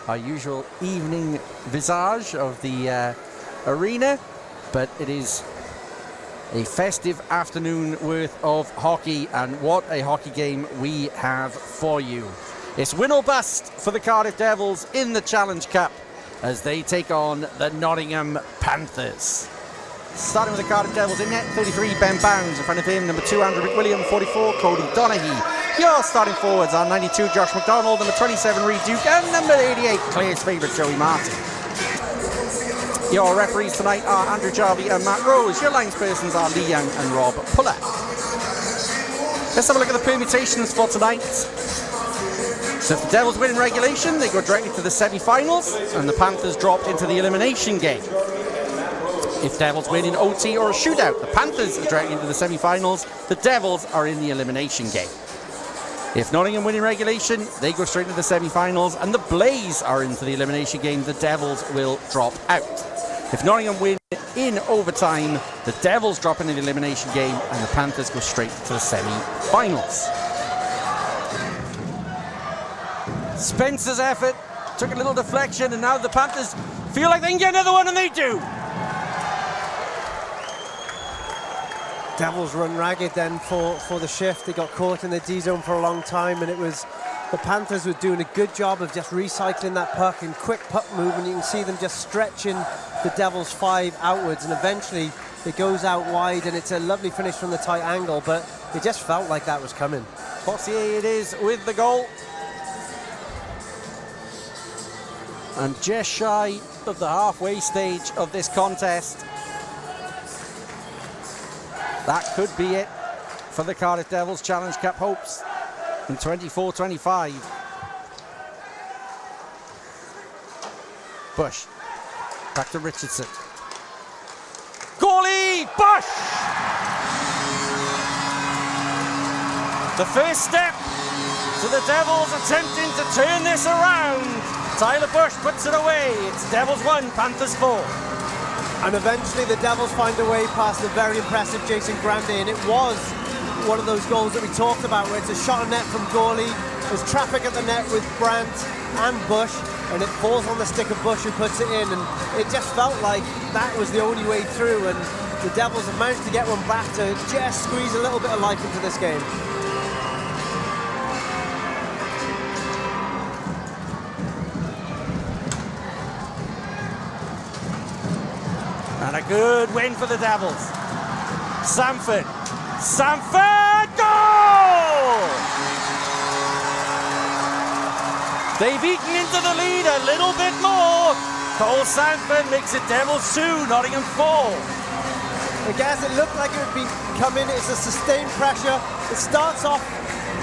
our usual evening visage of the arena, but it is a festive afternoon worth of hockey, and what a hockey game we have for you. It's win or bust for the Cardiff Devils in the Challenge Cup as they take on the Nottingham Panthers. Starting with the Cardiff Devils in net, 33, Ben Bounds. In front of him, number 2, Andrew McWilliam, 44, Cody Donaghy. Your starting forwards are 92, Josh McDonald, number 27, Reid Duke, and number 88, Clare's favourite, Joey Martin. Your referees tonight are Andrew Jarvie and Matt Rose. Your linespersons are Lee Young and Rob Puller. Let's have a look at the permutations for tonight. So if the Devils win in regulation, they go directly to the semi-finals, and the Panthers dropped into the elimination game. If Devils win in OT or a shootout, the Panthers are directly into the semi-finals, the Devils are in the elimination game. If Nottingham win in regulation, they go straight into the semi-finals, and the Blaze are into the elimination game, the Devils will drop out. If Nottingham win in overtime, the Devils drop into the elimination game, and the Panthers go straight to the semi-finals. Spencer's effort took a little deflection, and now the Panthers feel like they can get another one, and they do. Devils run ragged then for the shift. They got caught in the D zone for a long time, and it was the Panthers were doing a good job of just recycling that puck in quick puck move, and you can see them just stretching the Devils 5 outwards, and eventually it goes out wide, and it's a lovely finish from the tight angle, but it just felt like that was coming. Bossier it is with the goal. And just shy of the halfway stage of this contest. That could be it for the Cardiff Devils Challenge Cup hopes in 24-25. Bush, back to Richardson. Goalie, Bush! The first step to the Devils attempting to turn this around. Tyler Bush puts it away. It's Devils 1, Panthers 4. And eventually the Devils find a way past the very impressive Jason Grande, and it was one of those goals that we talked about where it's a shot on net from goalie, there's traffic at the net with Brandt and Bush, and it falls on the stick of Bush who puts it in, and it just felt like that was the only way through, and the Devils have managed to get one back to just squeeze a little bit of life into this game. And a good win for the Devils. Samford, goal! They've eaten into the lead a little bit more. Cole Samford makes it Devils 2, Nottingham 4. I guess it looked like it would be coming. It's a sustained pressure. It starts off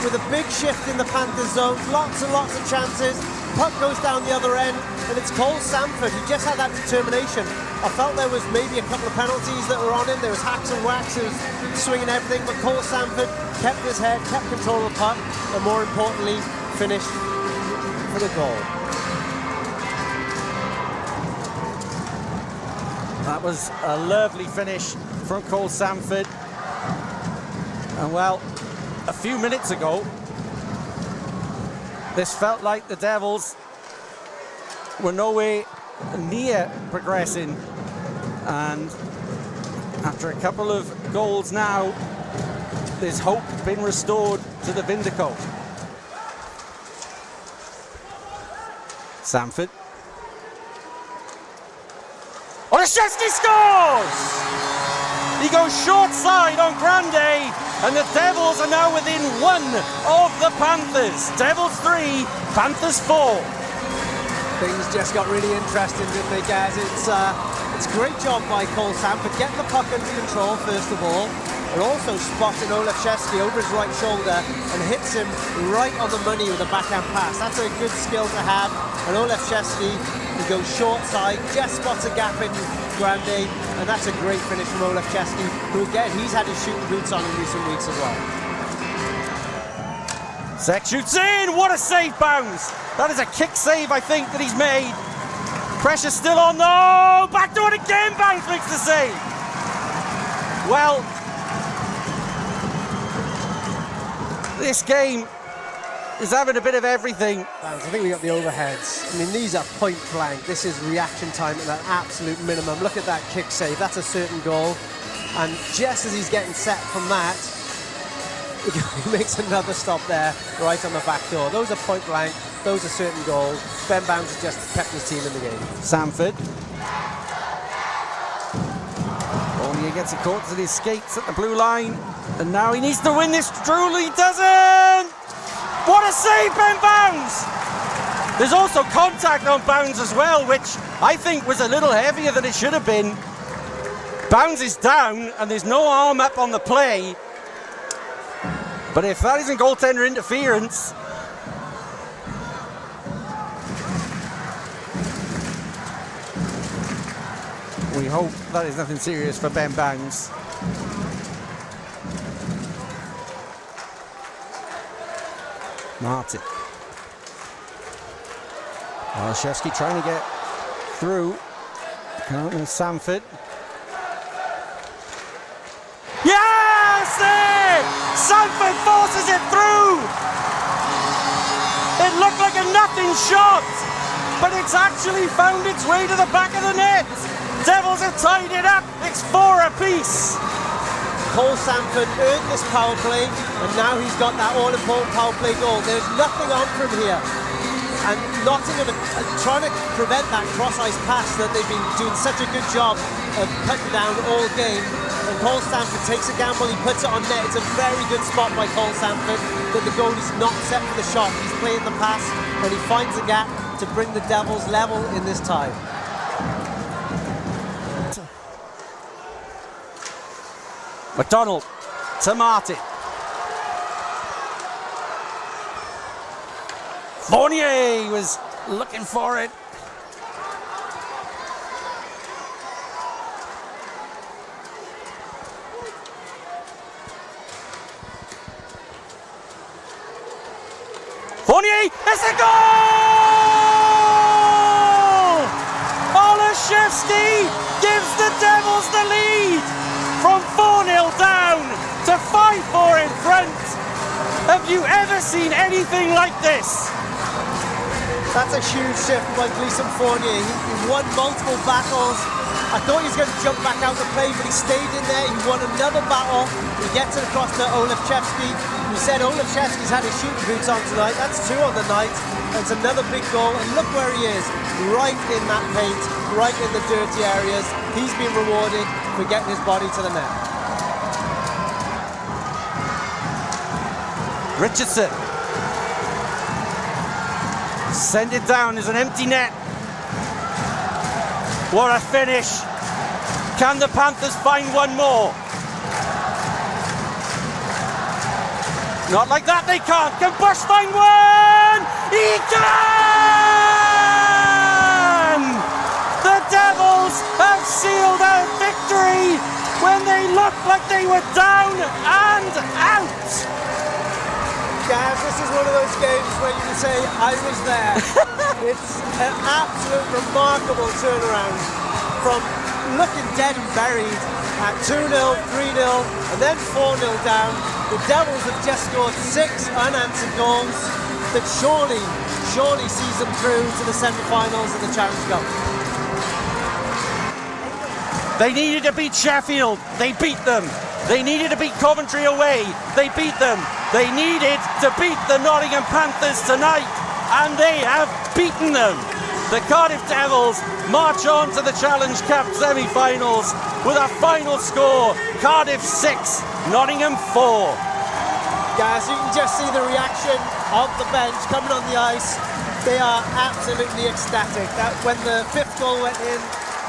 with a big shift in the Panthers zone, lots and lots of chances. Puck goes down the other end, and it's Cole Samford who just had that determination. I felt there was maybe a couple of penalties that were on him. There was hacks and whacks, he was swinging everything, but Cole Samford kept his head, kept control of the puck, and more importantly, finished for the goal. That was a lovely finish from Cole Samford. And well, a few minutes ago, this felt like the Devils were nowhere near progressing, and after a couple of goals now, there's hope been restored to the Vindico. Samford. Olszewski scores! He goes short side on Grande, and the Devils are now within 1 of the Panthers. Devils 3, Panthers 4. Things just got really interesting, didn't they, guys? It's a great job by Cole Samford, getting the puck under control first of all, and also spotting Olszewski over his right shoulder and hits him right on the money with a backhand pass. That's a good skill to have, and Olszewski, he goes short side, just spots a gap in Grande, and that's a great finish from Olszewski, who again, he's had his shooting boots on in recent weeks as well. Zek shoots in, what a save, Bounds. That is a kick save, I think, that he's made. Pressure still on, no! Backdoor again, Bounds makes the save. Well, this game is having a bit of everything. I think we got the overheads. I mean, these are point blank. This is reaction time at that absolute minimum. Look at that kick save, that's a certain goal. And just as he's getting set from that, He makes another stop there, right on the back door. Those are point blank, those are certain goals. Ben Bounds has just kept his team in the game. Sanford. Fournier gets it caught to his skates at the blue line. And now he needs to win this. Truly doesn't! What a save, Ben Bounds! There's also contact on Bounds as well, which I think was a little heavier than it should have been. Bounds is down, and there's no arm up on the play. But if that isn't goaltender interference... we hope that is nothing serious for Ben Bounds. Martin. Olszewski trying to get through. Can't with Sanford. Yes! Sanford forces it through! It looked like a nothing shot, but it's actually found its way to the back of the net. Devils have tied it up. It's 4 apiece. Cole Sanford earned this power play, and now he's got that all-important power play goal. There's nothing on from here. And Nottingham are trying to prevent that cross-ice pass that they've been doing such a good job of cutting down all game. And Cole Sanford takes a gamble, he puts it on net. It's a very good spot by Cole Sanford, but the goalie's not set for the shot. He's playing the pass, and he finds a gap to bring the Devils level in this tie. McDonald to Martin. Fournier was looking for it. Fournier, it's a goal! Olszewski gives the Devils the lead from 4-0 down to 5-4 in front. Have you ever seen anything like this? That's a huge shift by Gleason Fournier. He won multiple battles. I thought he was going to jump back out the play, but he stayed in there. He won another battle. He gets it across to Olszewski. We said Olszewski's had his shooting boots on tonight. That's 2 on the night. It's another big goal, and look where he is, right in that paint, right in the dirty areas. He's been rewarded for getting his body to the net. Richardson. Send it down, there's an empty net. What a finish. Can the Panthers find one more? Not like that, they can't. Can Bush find one? He can! The Devils have sealed a victory when they looked like they were down and out. Guys, this is one of those games where you can say, I was there. It's an absolute remarkable turnaround from looking dead and buried at 2-0, 3-0, and then 4-0 down. The Devils have just scored 6 unanswered goals that surely sees them through to the semi-finals of the Challenge Cup. They needed to beat Sheffield, they beat them. They needed to beat Coventry away, they beat them. They needed to beat the Nottingham Panthers tonight, and they have beaten them. The Cardiff Devils march on to the Challenge Cup semi-finals with a final score, Cardiff 6, Nottingham 4. Guys, you can just see the reaction of the bench coming on the ice. They are absolutely ecstatic. That when the 5th goal went in,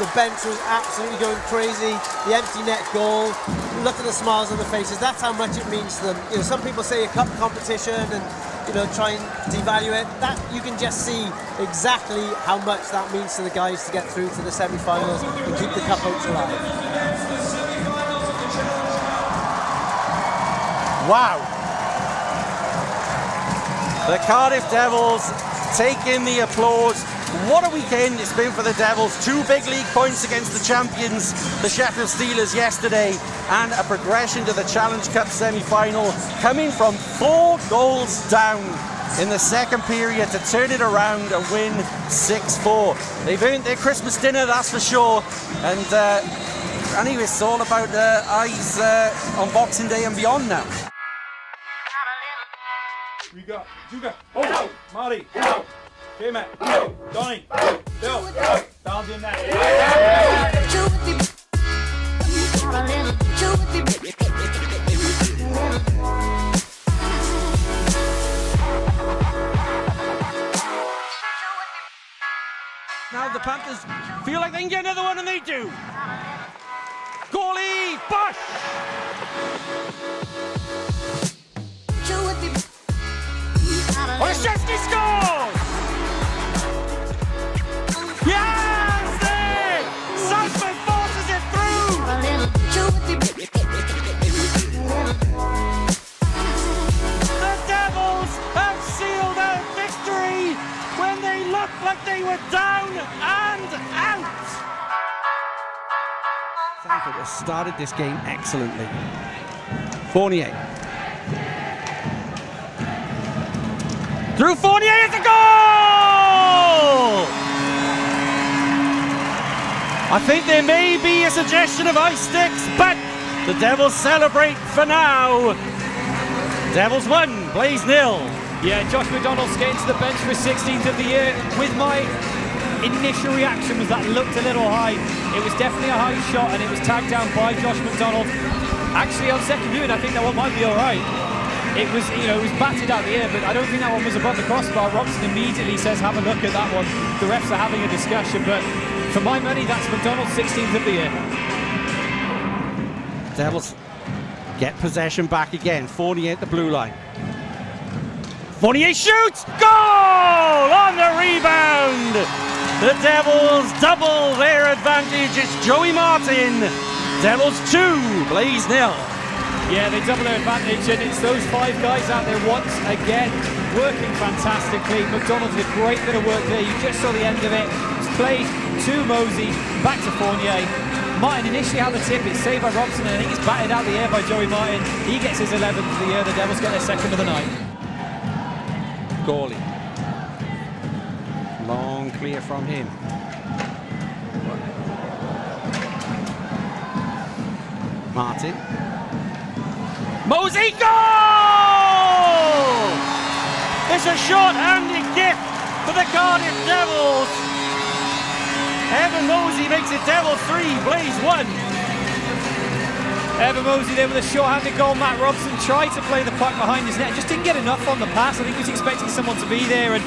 the bench was absolutely going crazy. The empty net goal, look at the smiles on the faces. That's how much it means to them. You know, some people say a cup competition and try and devalue it. That you can just see exactly how much that means to the guys to get through to the semi-finals and keep the cup hopes alive. Wow. The Cardiff Devils take in the applause. What a weekend it's been for the Devils. 2 big league points against the champions, the Sheffield Steelers, yesterday, and a progression to the Challenge Cup semi-final, coming from 4 goals down in the second period to turn it around and win 6-4. They've earned their Christmas dinner, that's for sure. And anyway, it's all about eyes on Boxing Day and beyond now. Juga. Oh, Marty. Okay, Matt. Hey, Donnie. Bill. Down in that. Now the Panthers feel like they can get another one, and they do. Goalie, Bush! Olszewski scores! Yes! There! Southman forces it through! The Devils have sealed a victory when they looked like they were down and out! Sanford has started this game excellently. Fournier. Through Fournier, it's a goal! I think there may be a suggestion of ice sticks, but the Devils celebrate for now. Devils 1, Blaze 0. Yeah, Josh McDonald's getting to the bench for his 16th of the year. With my initial reaction was that looked a little high. It was definitely a high shot, and it was tagged down by Josh McDonald. Actually, on second viewing, I think that one might be all right. It was, it was batted out the air, but I don't think that one was above the crossbar. Robson immediately says, have a look at that one. The refs are having a discussion, but for my money, that's McDonald's 16th of the year. Devils get possession back again. Fournier at the blue line. Fournier shoots! Goal on the rebound! The Devils double their advantage. It's Joey Martin. Devils 2, Blaze 0. Yeah, they double their advantage, and it's those 5 guys out there once again working fantastically. McDonald did a great bit of work there. You just saw the end of it. It's played to Mosey, back to Fournier. Martin initially had the tip, it's saved by Robson, and I think it's batted out the air by Joey Martin. He gets his 11th of the year. The Devils get their second of the night. Goalie. Long clear from him. Martin. Mosey, goal! It's a short-handed gift for the Cardiff Devils. Evan Mosey makes it Devils 3, Blaze 1. Evan Mosey there with a short-handed goal. Matt Robson tried to play the puck behind his net, just didn't get enough on the pass. I think he was expecting someone to be there, and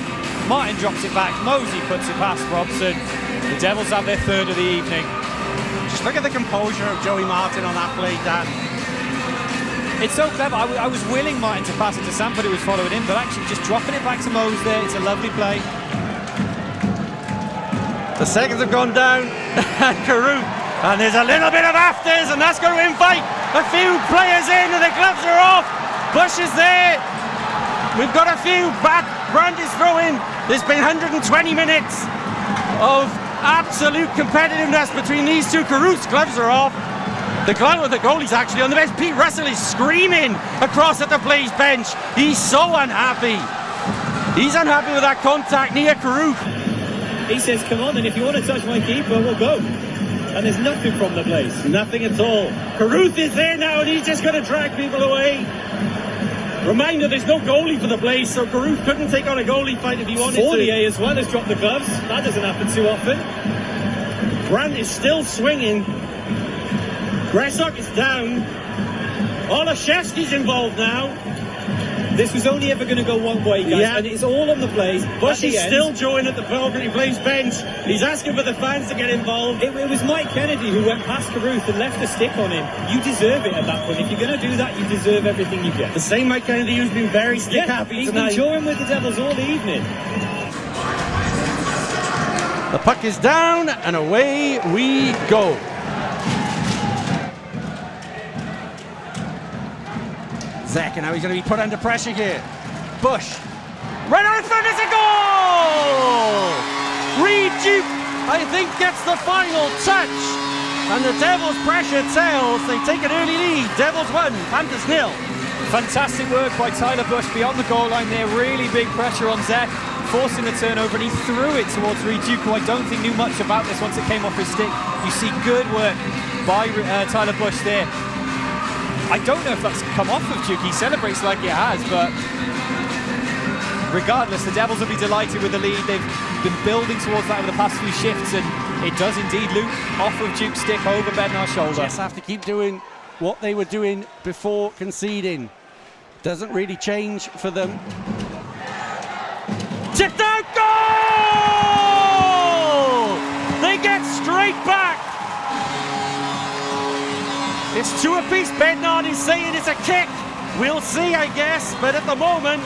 Martin drops it back. Mosey puts it past Robson. The Devils have their third of the evening. Just look at the composure of Joey Martin on that play, Dan. It's so clever. I was willing Martin to pass it to Sanford, who was following him, but actually just dropping it back to Mose there. It's a lovely play. The seconds have gone down, and Carew. And there's a little bit of afters, and that's going to invite a few players in, and the gloves are off. Bush is there. We've got a few back. Brand is throwing. There's been 120 minutes of absolute competitiveness between these two. Carew's gloves are off. The goalie's actually on the bench. Pete Russell is screaming across at the Blaze bench. He's so unhappy. He's unhappy with that contact near Carew. He says, come on, and if you want to touch my keeper, we'll go. And there's nothing from the Blaze. Nothing at all. Caruth is there now, and he's just going to drag people away. Reminder, there's no goalie for the Blaze, so Caruth couldn't take on a goalie fight if he wanted to. Fournier as well has dropped the gloves. That doesn't happen too often. Grant is still swinging. Gressok is down. Olszewski's involved now. This was only ever going to go one way, guys, and it's all on the Blaze. Bush is still joined at the Calgary Blaze bench. He's asking for the fans to get involved. It was Mike Kennedy who went past Caruth and left a stick on him. You deserve it at that point. If you're going to do that, you deserve everything you get. The same Mike Kennedy who's been very stick happy he's tonight. He's been joined with the Devils all evening. The puck is down, and away we go. Zach, and now he's going to be put under pressure here. Bush. Right on his front, it's a goal! Reed Duke, I think, gets the final touch. And the Devils' pressure tells. They take an early lead. Devils 1, Panthers 0. Fantastic work by Tyler Bush beyond the goal line there. Really big pressure on Zach, forcing the turnover, and he threw it towards Reed Duke, who I don't think knew much about this once it came off his stick. You see good work by Tyler Bush there. I don't know if that's come off of Duke. He celebrates like it has, but regardless, the Devils will be delighted with the lead. They've been building towards that over the past few shifts, and it does indeed loop off of Duke's stick over Bednar's shoulder. Just have to keep doing what they were doing before conceding. Doesn't really change for them. Tipped out, goal! They get straight back. It's two apiece. Bednar is saying it's a kick. We'll see, I guess, but at the moment,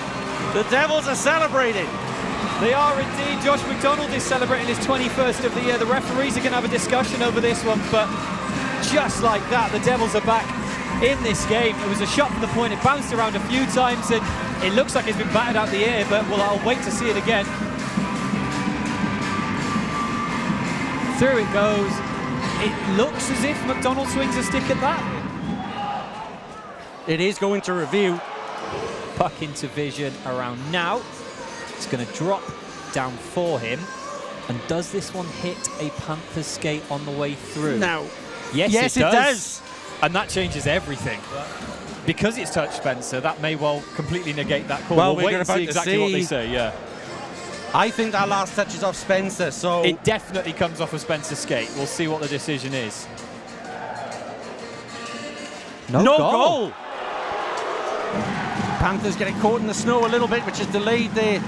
the Devils are celebrating. They are indeed. Josh McDonald is celebrating his 21st of the year. The referees are going to have a discussion over this one, but just like that, the Devils are back in this game. It was a shot from the point. It bounced around a few times, and it looks like it's been batted out the air, but well, I'll wait to see it again. Through it goes. It looks as if McDonald swings a stick at that. It is going to review. Puck into vision around now. It's going to drop down for him. And does this one hit a Panthers skate on the way through? No. Yes, it does. And that changes everything. Because it's touched Spencer, that may well completely negate that call. Well, we'll wait and about see exactly what they say, yeah. I think that last touch is off Spencer, so... It definitely comes off of Spencer's skate. We'll see what the decision is. No goal. Panthers getting caught in the snow a little bit, which has delayed the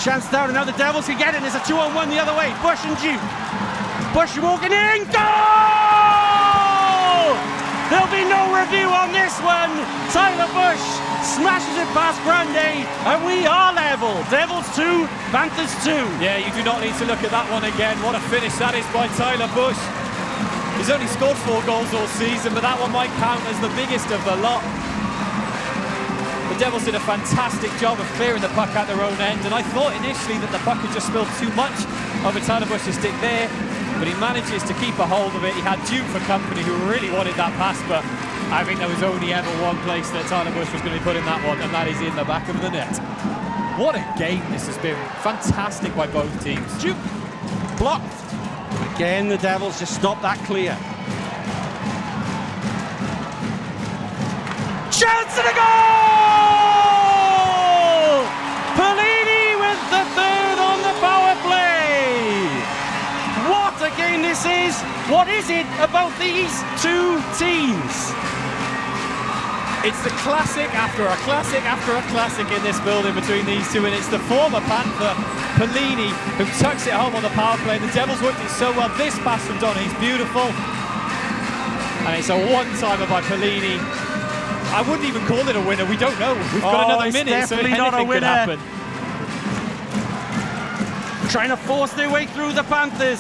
chance down, and now the Devils can get it. There's a 2-on-1 the other way. Bush and Duke. Bush walking in. Goal! There'll be no review on this one. Tyler Bush smashes it past Grande, and we are level. Devils 2, Panthers 2. Yeah, you do not need to look at that one again. What a finish that is by Tyler Bush. He's only scored 4 goals all season, but that one might count as the biggest of the lot. The Devils did a fantastic job of clearing the puck at their own end, and I thought initially that the puck had just spilled too much over Tyler Bush's stick there, but he manages to keep a hold of it. He had Duke for company, who really wanted that pass, but I think there was only ever one place that Tyler Bush was going to be putting that one, and that is in the back of the net. What a game this has been. Fantastic by both teams. Duke blocked. Again, the Devils just stopped that clear. Chance and a goal! Pelini with the third on the power play. What a game this is. What is it about these two teams? It's the classic after a classic after a classic in this building between these two, and it's the former Panther, Pelini, who tucks it home on the power play. The Devils worked it so well. This pass from Donaghy's beautiful, and it's a one-timer by Pelini. I wouldn't even call it a winner. We don't know. We've got another minute, so anything not a winner. could happen. Trying to force their way through the Panthers.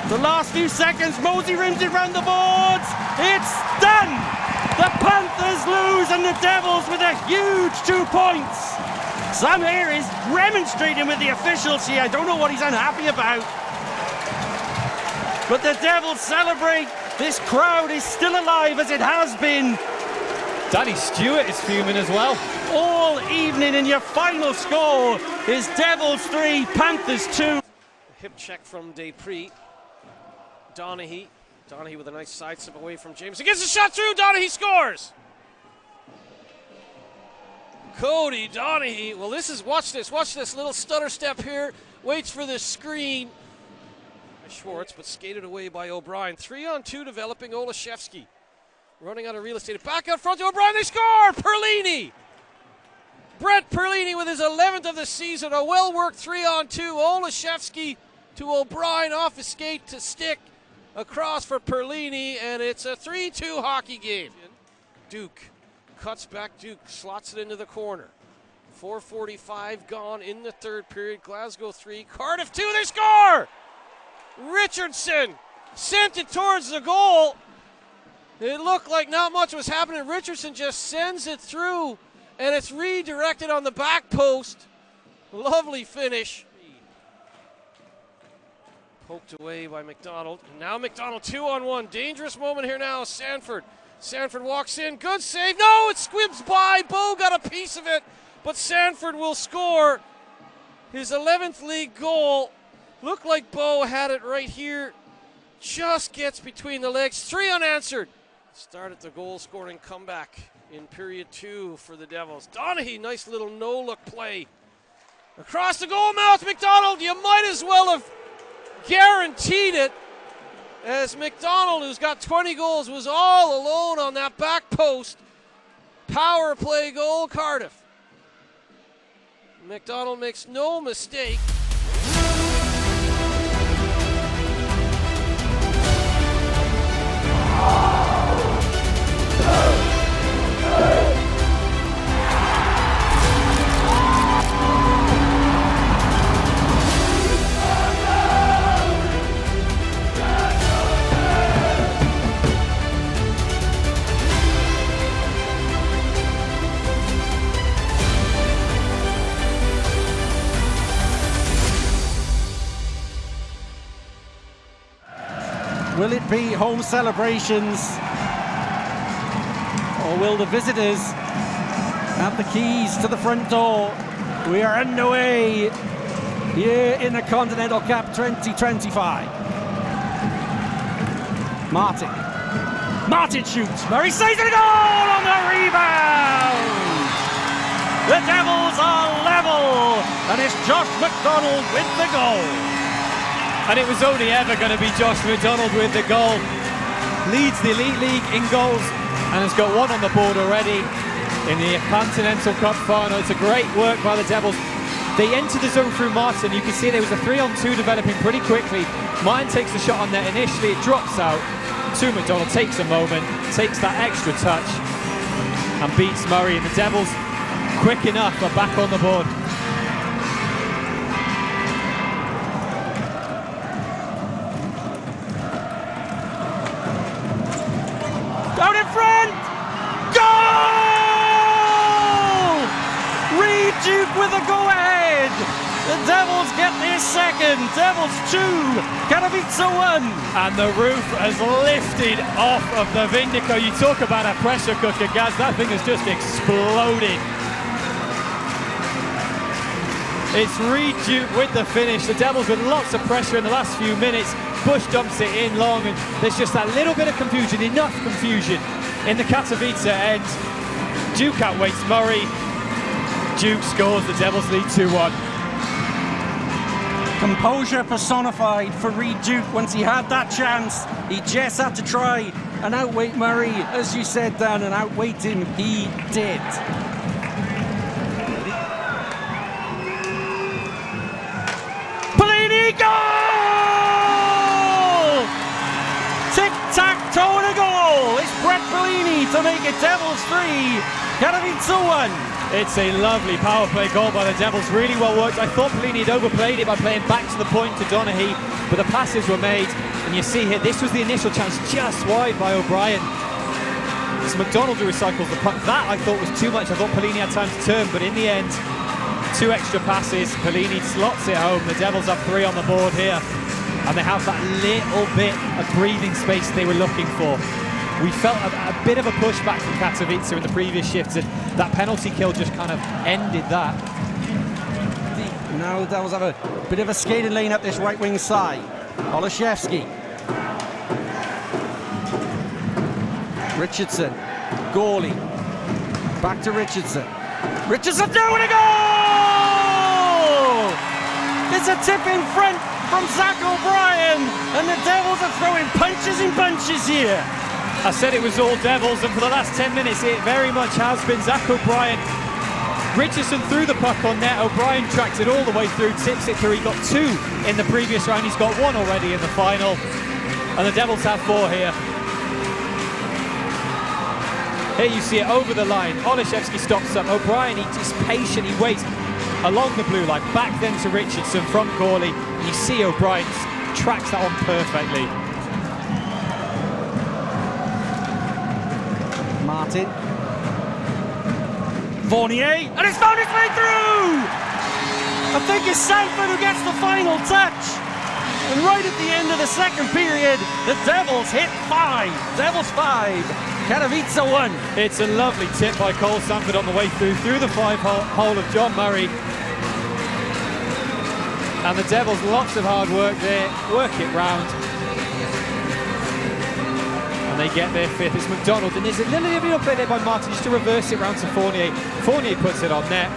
The last few seconds, Mosey rims it round the boards. It's done! The Panthers lose, and the Devils with a huge 2 points. Sam Hare is remonstrating with the officials here. I don't know what he's unhappy about. But the Devils celebrate. This crowd is still alive as it has been. Danny Stewart is fuming as well. All evening, and your final score is Devils 3, Panthers 2. Hip check from Dupree. Donaghy with a nice side step away from James. He gets a shot through. Donaghy scores. Cody Donaghy. Well, watch this little stutter step here. Waits for the screen. Schwartz, but skated away by O'Brien. 3-on-2 developing. Olszewski running out of real estate. Back out front to O'Brien. They score. Perlini. Brett Perlini with his 11th of the season. A well-worked 3-on-2. Olszewski to O'Brien, off his skate to stick. Across for Perlini, and it's a 3-2 hockey game. Duke cuts back. Duke slots it into the corner. 4:45 gone in the third period. Glasgow 3, Cardiff 2. They score! Richardson sent it towards the goal. It looked like not much was happening. Richardson just sends it through, and it's redirected on the back post. Lovely finish. Poked away by McDonald. And now McDonald 2-on-1. Dangerous moment here now. Sanford walks in. Good save. No, it squibs by. Bo got a piece of it, but Sanford will score his 11th league goal. Looked like Bo had it right here. Just gets between the legs. 3 unanswered. Started the goal-scoring comeback in period 2 for the Devils. Donaghy, nice little no-look play. Across the goal mouth, McDonald, you might as well have guaranteed it, as McDonald, who's got 20 goals, was all alone on that back post. Power play goal, Cardiff. McDonald makes no mistake. Will it be home celebrations, or will the visitors have the keys to the front door? We are underway here in the Continental Cup 2025. Martin shoots. Murray saves it, a goal on the rebound! The Devils are level, and it's Josh McDonald with the goal. And it was only ever going to be Josh McDonald with the goal. Leads the Elite League in goals and has got one on the board already in the Continental Cup final. It's a great work by the Devils. They entered the zone through Martin. You can see there was a 3-on-2 developing pretty quickly. Martin takes the shot on net initially. It drops out to McDonald. Takes a moment, takes that extra touch and beats Murray. And the Devils, quick enough, are back on the board. Out in front! Goal! Reed Duke with a go-ahead! The Devils get their second. Devils 2, Katowice 1. And the roof has lifted off of the Vindico. You talk about a pressure cooker, Gaz. That thing has just exploded. It's Reed Duke with the finish. The Devils with lots of pressure in the last few minutes. Bush dumps it in long, and there's just that little bit of confusion, enough confusion in the Katowice end. Duke outweights Murray. Duke scores, the Devils lead 2-1. Composure personified for Reed Duke once he had that chance. He just had to try and outweight Murray, as you said, Dan, and outweight him he did. Pelini, goal! Tic-tac-toe and a goal! It's Brett Pelini to make it Devils 3, Katowice 1. It's a lovely power play goal by the Devils, really well worked. I thought Pelini had overplayed it by playing back to the point to Donaghy, but the passes were made, and you see here, this was the initial chance just wide by O'Brien. It's McDonald who recycles the puck. That I thought was too much. I thought Pelini had time to turn, but in the end, 2 extra passes. Pelini slots it home. The Devils have 3 on the board here, and they have that little bit of breathing space they were looking for. We felt a bit of a pushback from Katowice in the previous shifts, and that penalty kill just kind of ended that. Now the Devils have a bit of a skating lane up this right wing side. Olszewski. Richardson. Gawley. Back to Richardson. Richardson down and a goal! It's a tip in front from Zach O'Brien, and the Devils are throwing punches in bunches here. I said it was all Devils, and for the last 10 minutes it very much has been. Zach O'Brien. Richardson threw the puck on net. O'Brien tracked it all the way through, tips it through. He got 2 in the previous round. He's got 1 already in the final. And the Devils have 4 here. Here you see it over the line. Olszewski stops up. O'Brien, he's patient, he waits along the blue line. Back then to Richardson from Gawley. You see O'Brien tracks that on perfectly. Martin. Fournier, and it's found its way through! I think it's Sanford who gets the final touch. And right at the end of the second period, the Devils hit 5. Devils 5, Katowice 1. It's a lovely tip by Cole Sanford on the way through the 5-hole of John Murray. And the Devils, lots of hard work there, work it round. And they get their 5th. It's McDonald, and there's a little bit of play there by Martin just to reverse it round to Fournier. Fournier puts it on net.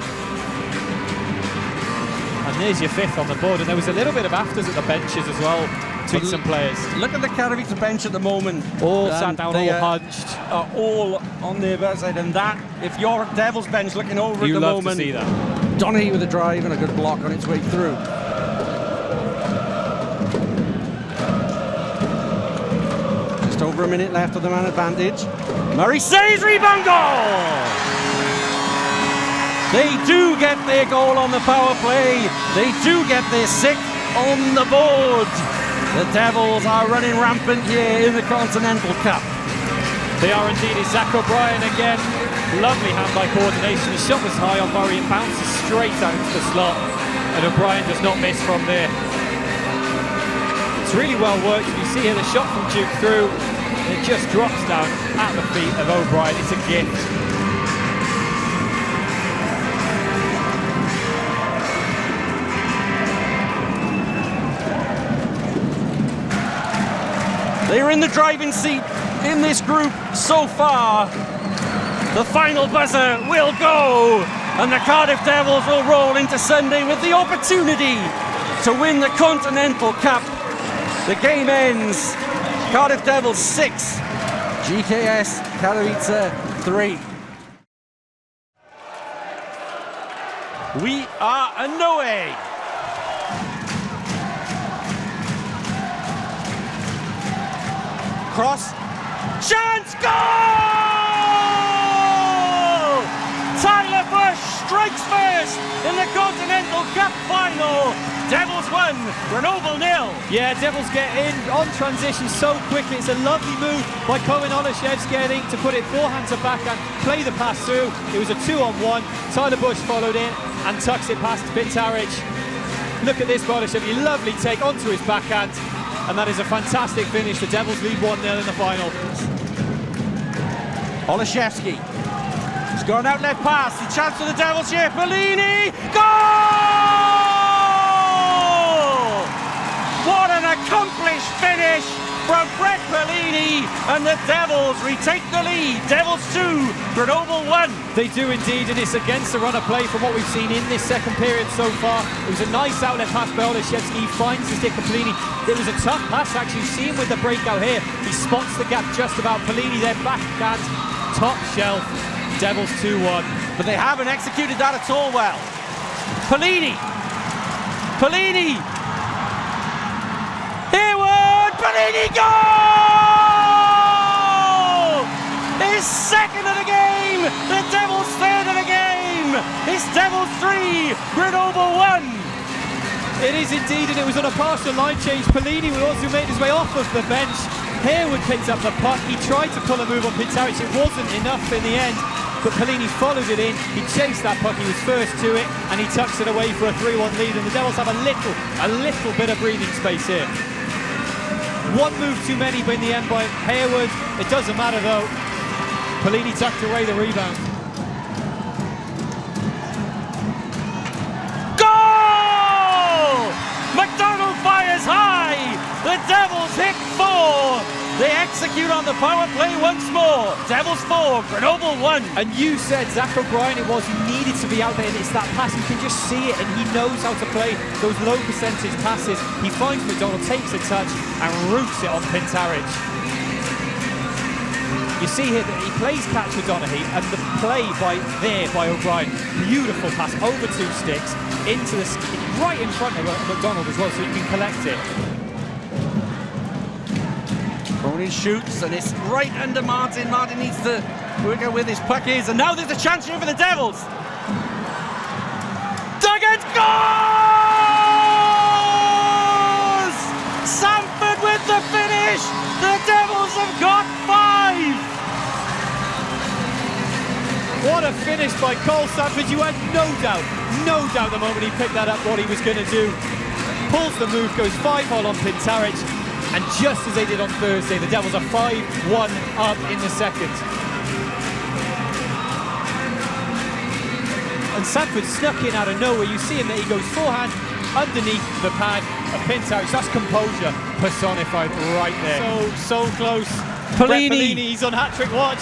And there's your 5th on the board, and there was a little bit of afters at the benches as well between some players. Look at the Cardiff bench at the moment. All sat down, they all hunched. Are all on their backside, and that, if you're at Devils bench looking over You at the love moment, to see that. Donaghy with a drive and a good block on its way through. Just over a minute left of the man advantage. Murray saves, rebound goal! They do get their goal on the power play. They do get their 6th on the board. The Devils are running rampant here in the Continental Cup. They are indeed. It's Zach O'Brien again. Lovely hand-eye coordination. The shot was high on Murray. It bounces straight out into the slot. And O'Brien does not miss from there. It's really well worked. You see here the shot from Duke through. And it just drops down at the feet of O'Brien. It's a gift. They're in the driving seat in this group so far. The final buzzer will go, and the Cardiff Devils will roll into Sunday with the opportunity to win the Continental Cup. The game ends. Cardiff Devils 6, GKS Katowice 3. We are underway. Cross, chance, goal! Tyler Bush strikes first in the Continental Cup final. Devils 1, Grenoble 0. Yeah, Devils get in on transition so quickly. It's a lovely move by Cohen Olszewski, I think, to put it forehand to backhand, play the pass through. It was a 2-on-1. Tyler Bush followed in and tucks it past Pintaric. Look at this, Olszewski, lovely take onto his backhand. And that is a fantastic finish. The Devils lead 1-0 in the final. Olszewski. He's got an outlet pass. The chance for the Devils here. Bellini. Goal! What an accomplished finish from Brett Bellini, and the Devils retake the lead. Devils 2, Grenoble 1. They do indeed, and it's against the run of play from what we've seen in this second period so far. It was a nice outlet pass by Olszewski. He finds the stick of Bellini. It was a tough pass, actually. You see him with the breakout here. He spots the gap just about. Bellini there, backhand, top shelf. Devils 2-1. But they haven't executed that at all well. Bellini. Bellini, goal! His 2nd of the game, the Devils 3rd of the game. It's Devils 3, Grenoble 1. It is indeed, and it was on a partial line change. Bellini would also made his way off of the bench. Harewood picked up the puck. He tried to pull a move on Pintaric. It wasn't enough in the end, but Bellini followed it in. He chased that puck. He was first to it, and he tucks it away for a 3-1 lead. And the Devils have a little bit of breathing space here. One move too many in the end by Harewood. It doesn't matter though. Bellini tucked away the rebound. Goal! McDonald fires high. The Devils hit 4. They execute on the power play once more. Devils 4, Grenoble 1. And you said Zach O'Brien, it was, he needed to be out there, and it's that pass. You can just see it, and he knows how to play those low percentage passes. He finds McDonald, takes a touch, and roots it on Pintaric. You see here that he plays catch with Donaghy, and the play by O'Brien. Beautiful pass over 2 sticks, into the right in front of McDonald as well, so he can collect it. Tony shoots, and it's right under Martin. Martin needs to work out where this puck is, and now there's a chance here for the Devils. Duggett scores! Sanford with the finish. The Devils have got 5. What a finish by Cole Sanford. You had no doubt the moment he picked that up what he was going to do. Pulls the move, goes 5-hole on Pintaric. And just as they did on Thursday, the Devils are 5-1 up in the second. And Sanford snuck in out of nowhere. You see him there, he goes forehand underneath the pad of Pintaric. That's composure personified right there. So close. Bellini. He's on hat-trick watch.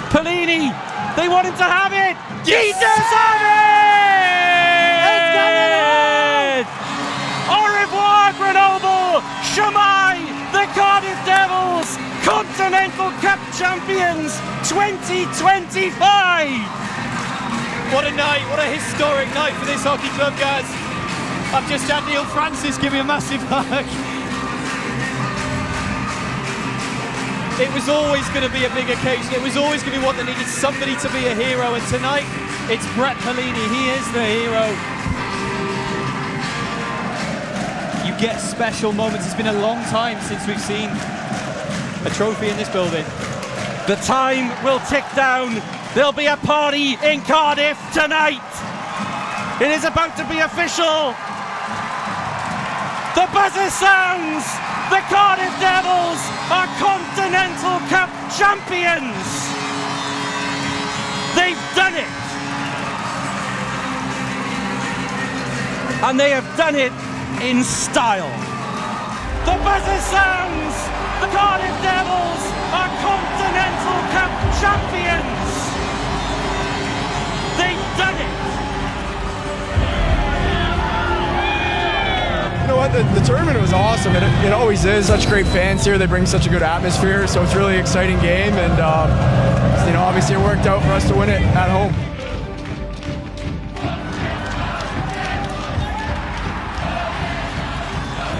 Bellini, they want him to have it. He does have it! champions 2025. What a night, what a historic night for this hockey club, guys. I've just had Neil Francis give me a massive hug. It was always going to be a big occasion. It was always going to be one that needed somebody to be a hero. And tonight, it's Brett Pelini. He is the hero. You get special moments. It's been a long time since we've seen a trophy in this building. The time will tick down. There'll be a party in Cardiff tonight. It is about to be official. The buzzer sounds. The Cardiff Devils are Continental Cup champions. They've done it. And they have done it in style. The buzzer sounds. The Cardiff Devils are Continental Cup champions. They've done it. You know what, the tournament was awesome. It always is. Such great fans here. They bring such a good atmosphere, so it's a really exciting game, and you know, obviously it worked out for us to win it at home.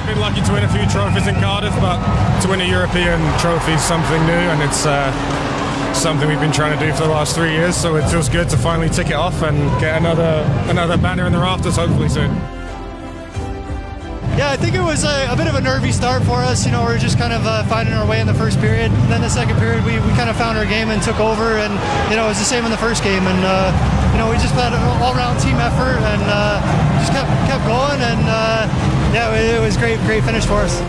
Been lucky to win a few trophies in Cardiff, but to win a European trophy is something new, and it's something we've been trying to do for the last 3 years, so it feels good to finally tick it off and get another banner in the rafters hopefully soon. Yeah, I think it was a bit of a nervy start for us. You know, we were just kind of finding our way in the first period. And then the second period, we kind of found our game and took over. And, you know, it was the same in the first game. And, you know, we just had an all-round team effort and just kept going. And, yeah, it was great finish for us.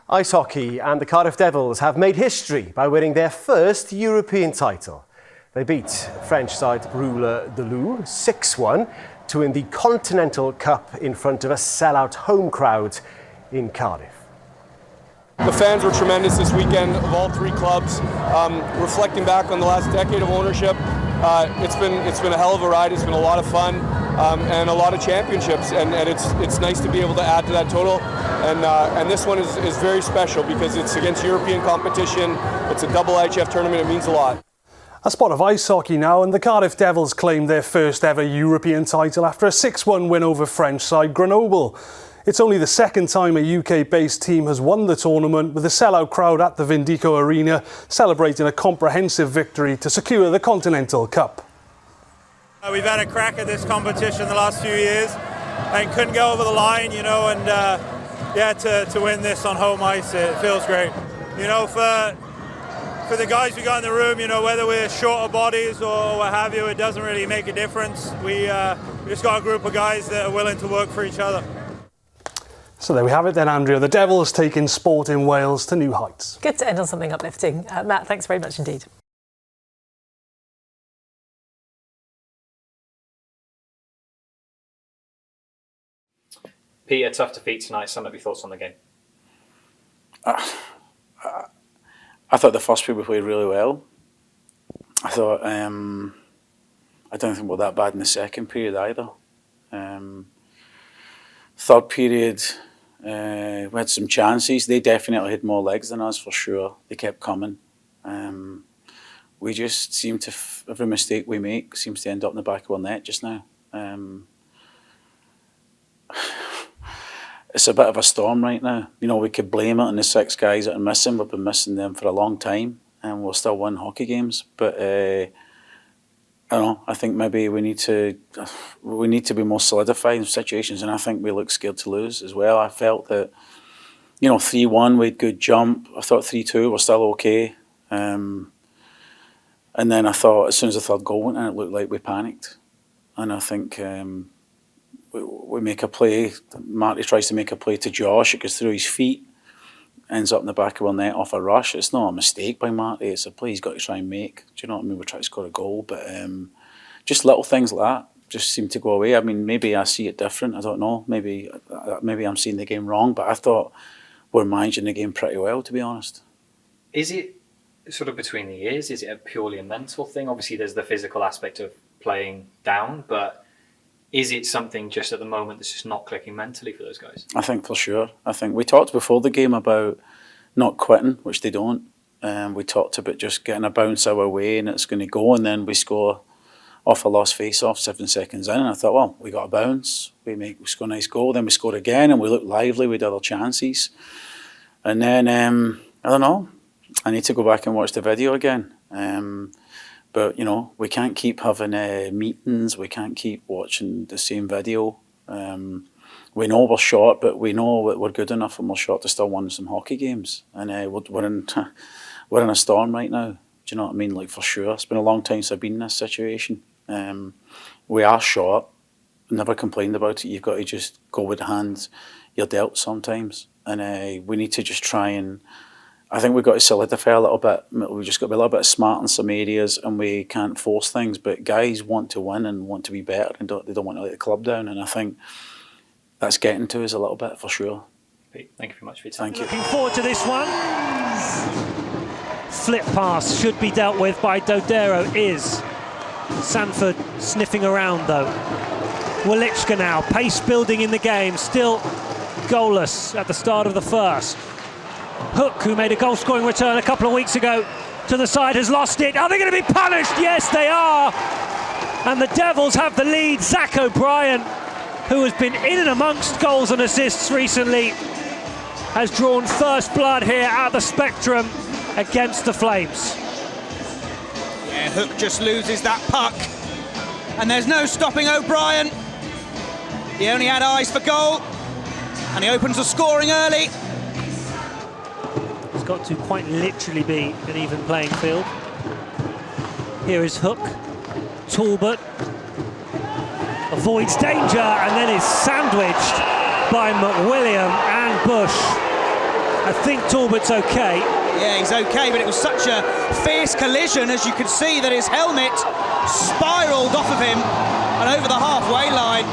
Ice hockey and the Cardiff Devils have made history by winning their first European title. They beat French side Brûle de Loup 6-1 to win the Continental Cup in front of a sellout home crowd in Cardiff. The fans were tremendous this weekend of all three clubs. Reflecting back on the last decade of ownership, it's been a hell of a ride. It's been a lot of fun and a lot of championships, and it's nice to be able to add to that total. And this one is very special because it's against European competition. It's a double IHF tournament. It means a lot. A spot of ice hockey now, and the Cardiff Devils claimed their first ever European title after a 6-1 win over French side Grenoble. It's only the second time a UK-based team has won the tournament, with a sellout crowd at the Vindico Arena celebrating a comprehensive victory to secure the Continental Cup. We've had a crack at this competition the last few years and couldn't go over the line, you know, and yeah, to win this on home ice, it feels great. You know, for the guys we got in the room, you know, whether we're shorter bodies or what have you, it doesn't really make a difference. We just got a group of guys that are willing to work for each other. So there we have it then, Andrea. The Devils taking sport in Wales to new heights. Good to end on something uplifting. Matt, thanks very much indeed. Peter, tough defeat tonight. Sum up your thoughts on the game. I thought the first period we played really well. I thought I don't think we were that bad in the second period either. Third period, we had some chances. They definitely had more legs than us for sure. They kept coming. We just seem to, every mistake we make seems to end up in the back of our net just now. It's a bit of a storm right now. You know, we could blame it on the 6 guys that are missing. We've been missing them for a long time, and we'll still win hockey games. But I don't know. I think maybe we need to be more solidified in situations, and I think we look scared to lose as well. I felt that, you know, 3-1 we had good jump. I thought 3-2 we're still okay, and then I thought as soon as the third goal went in, it looked like we panicked, and I think. we make a play. Marty tries to make a play to Josh. It goes through his feet, ends up in the back of our net off a rush. It's not a mistake by Marty. It's a play he's got to try and make. Do you know what I mean? We try to score a goal, but just little things like that just seem to go away. I mean, maybe I see it different. I don't know. Maybe I'm seeing the game wrong, but I thought we're managing the game pretty well, to be honest. Is it sort of between the ears? Is it purely a mental thing? Obviously, there's the physical aspect of playing down, but is it something just at the moment that's just not clicking mentally for those guys? I think for sure. I think we talked before the game about not quitting, which they don't. We talked about just getting a bounce our way and it's going to go, and then we score off a lost face-off 7 seconds in, and I thought, well, we got a bounce, we score a nice goal, then we score again, and we look lively with other chances. And then, I don't know, I need to go back and watch the video again. But, you know, we can't keep having meetings, we can't keep watching the same video. We know we're short, but we know that we're good enough and we're short to still win some hockey games. And we're in a storm right now. Do you know what I mean? Like, for sure. It's been a long time since I've been in this situation. We are short. Never complained about it. You've got to just go with the hand you're dealt sometimes. And we need to just try and... I think we've got to solidify a little bit. We've just got to be a little bit smart in some areas, and we can't force things. But guys want to win and want to be better, and they don't want to let the club down. And I think that's getting to us a little bit, for sure. Pete, thank you very much for your time. Thank you. Looking forward to this one. Flip pass should be dealt with by Dodero. Is Sanford sniffing around though. Walichka now, pace building in the game, still goalless at the start of the first. Hook, who made a goal-scoring return a couple of weeks ago to the side, has lost it. Are they going to be punished? Yes, they are. And the Devils have the lead. Zach O'Brien, who has been in and amongst goals and assists recently, has drawn first blood here at the Spectrum against the Flames. Yeah, Hook just loses that puck. And there's no stopping O'Brien. He only had eyes for goal. And he opens the scoring early. It's got to quite literally be an even playing field. Here is Hook. Talbot avoids danger and then is sandwiched by McWilliam and Bush. I think Talbot's okay. Yeah, he's okay, but it was such a fierce collision, as you could see, that his helmet spiraled off of him and over the halfway line.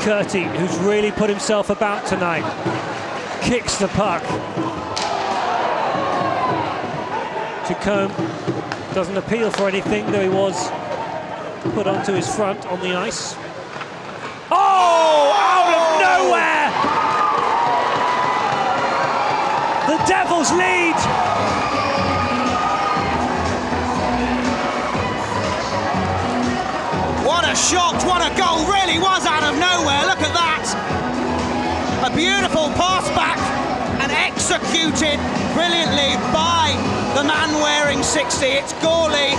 Curti, who's really put himself about tonight, kicks the puck. Jacombe doesn't appeal for anything, though he was put onto his front on the ice. Oh, out of nowhere! The Devils lead! What a shot, what a goal, really was out of nowhere, look at that! A beautiful pass back and executed brilliantly by the man wearing 60, it's Gawley.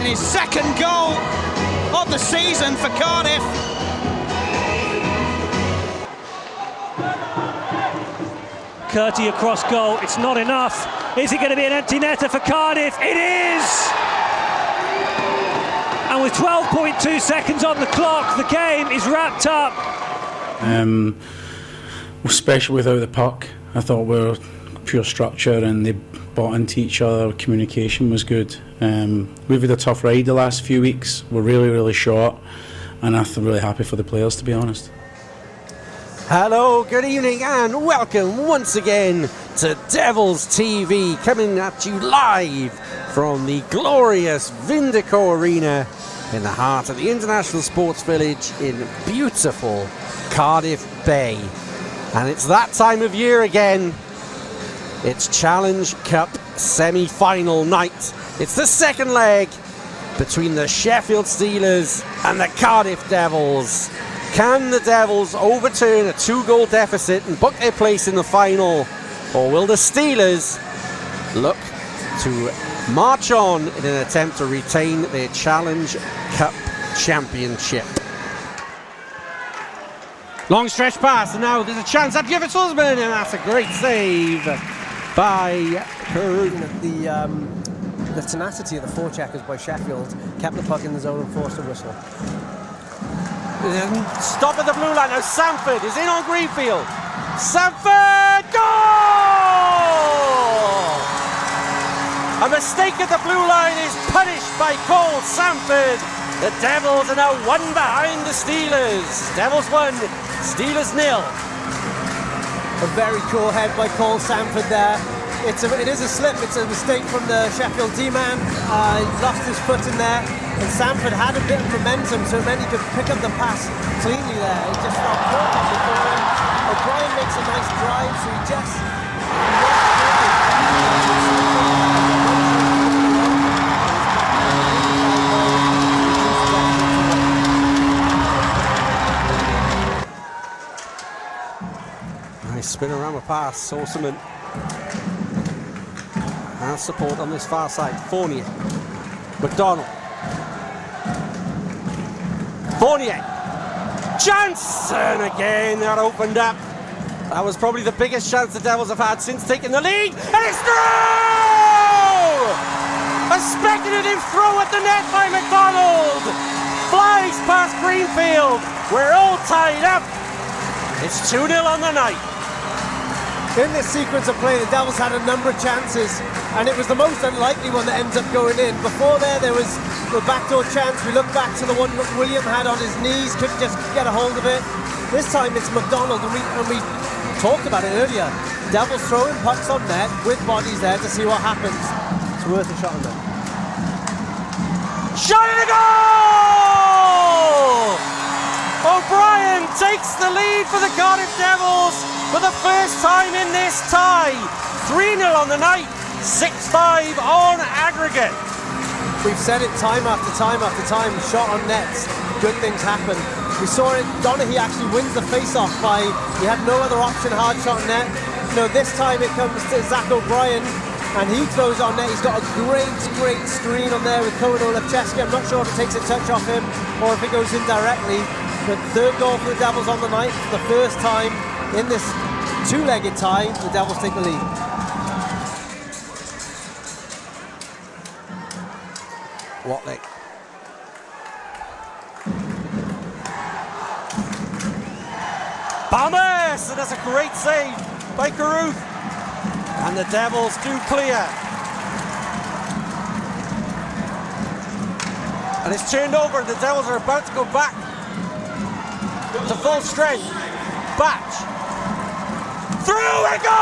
In his second goal of the season for Cardiff. Curti across goal, it's not enough. Is it going to be an empty netter for Cardiff? It is! And with 12.2 seconds on the clock, the game is wrapped up. Especially without the puck, I thought we were pure structure and they bought into each other, communication was good. We've had a tough ride the last few weeks, we're really short, and I'm really happy for the players, to be honest. Hello, good evening and welcome once again to Devils TV, coming at you live from the glorious Vindico Arena in the heart of the International Sports Village in beautiful Cardiff Bay. And it's that time of year again. It's Challenge Cup semi-final night. It's the second leg between the Sheffield Steelers and the Cardiff Devils. Can the Devils overturn a 2-goal deficit and book their place in the final? Or will the Steelers look to march on in an attempt to retain their Challenge Cup championship? Long stretch pass, and now there's a chance at Jeffers Husband, and that's a great save by Karoon. The the tenacity of the forecheckers by Sheffield kept the puck in the zone and forced a whistle. Stop at the blue line. Now Sanford is in on Greenfield. Sanford, goal! A mistake at the blue line is punished by Cole Sanford. The Devils are now 1 behind the Steelers. Devils 1, Steelers 0. A very cool head by Cole Sanford there. It is a slip, it's a mistake from the Sheffield D-man. He lost his foot in there, and Sanford had a bit of momentum, so then he could pick up the pass cleanly there. He just felt perfect before him. O'Brien makes a nice drive, so he just... Nice spin-a-rama pass, Sorceman. Has support on this far side. Fournier. McDonald. Fournier. Chance! And again that opened up. That was probably the biggest chance the Devils have had since taking the lead. And it's through! A speculative throw at the net by McDonald. Flies past Greenfield. We're all tied up. It's 2-0 on the night. In this sequence of play, the Devils had a number of chances, and it was the most unlikely one that ends up going in. Before there was the backdoor chance. We look back to the one that William had on his knees, couldn't just get a hold of it. This time it's McDonald, and we talked about it earlier. Devils throwing pucks on net with bodies there to see what happens. It's worth a shot on net. Shot and a goal! O'Brien takes the lead for the Cardiff Devils for the first time in this tie. 3-0 on the night, 6-5 on aggregate. We've said it time after time after time, shot on nets, good things happen. We saw it, Donaghy actually wins the face-off by, he had no other option, hard shot on net. You know, this time it comes to Zach O'Brien, and he throws on net. He's got a great screen on there with Cohen Olewczewski. I'm not sure if it takes a touch off him or if it goes in directly. But third goal for the Devils on the night. For the first time in this two-legged tie, the Devils take the lead. Watley. Palmas! And that's a great save by Carruth. And the Devils do clear. And it's turned over. The Devils are about to go back to full strength. Batch. Through and goal!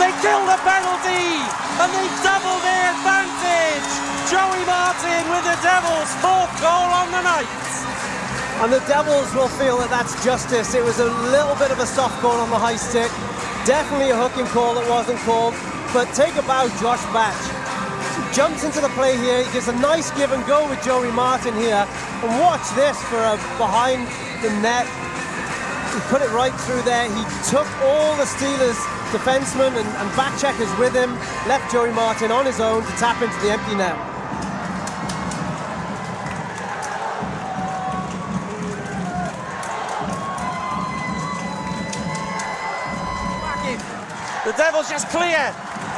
They kill the penalty and they double their advantage. Joey Martin with the Devils' 4th goal on the night. And the Devils will feel that that's justice. It was a little bit of a soft call on the high stick. Definitely a hooking call that wasn't called. But take a bow, Josh Batch. Jumps into the play here. He gives a nice give and go with Joey Martin here. And watch this for a behind the net. He put it right through there. He took all the Steelers defensemen and back checkers with him. Left Joey Martin on his own to tap into the empty net. The Devils just clear.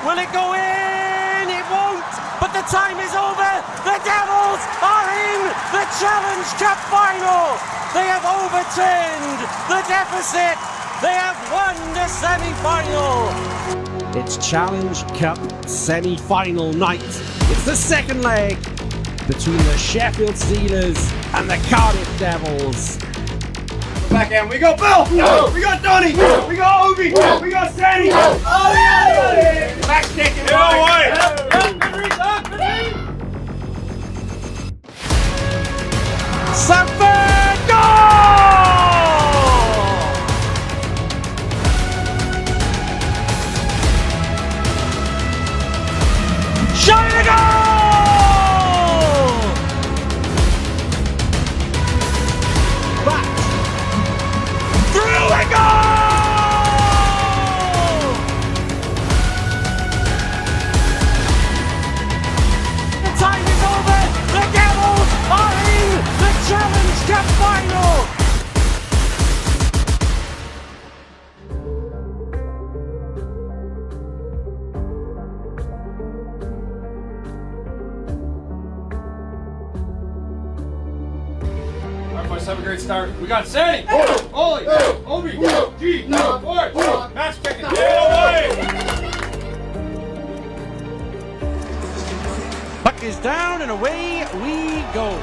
Will it go in? It won't. But the time is over. The Devils are in the Challenge Cup final. They have overturned the deficit. They have won the semi-final. It's Challenge Cup semi-final night. It's the second leg between the Sheffield Steelers and the Cardiff Devils. Back end, we got Bill, we got Donny, we got Obi, we got Sandy. Back stick and Sanford, goal! Shot and a goal! Back. Through and goal! have a great start. We got Sandy, Ollie, Obi, G, Ford, match kicking, get away! Puck is down and away we go.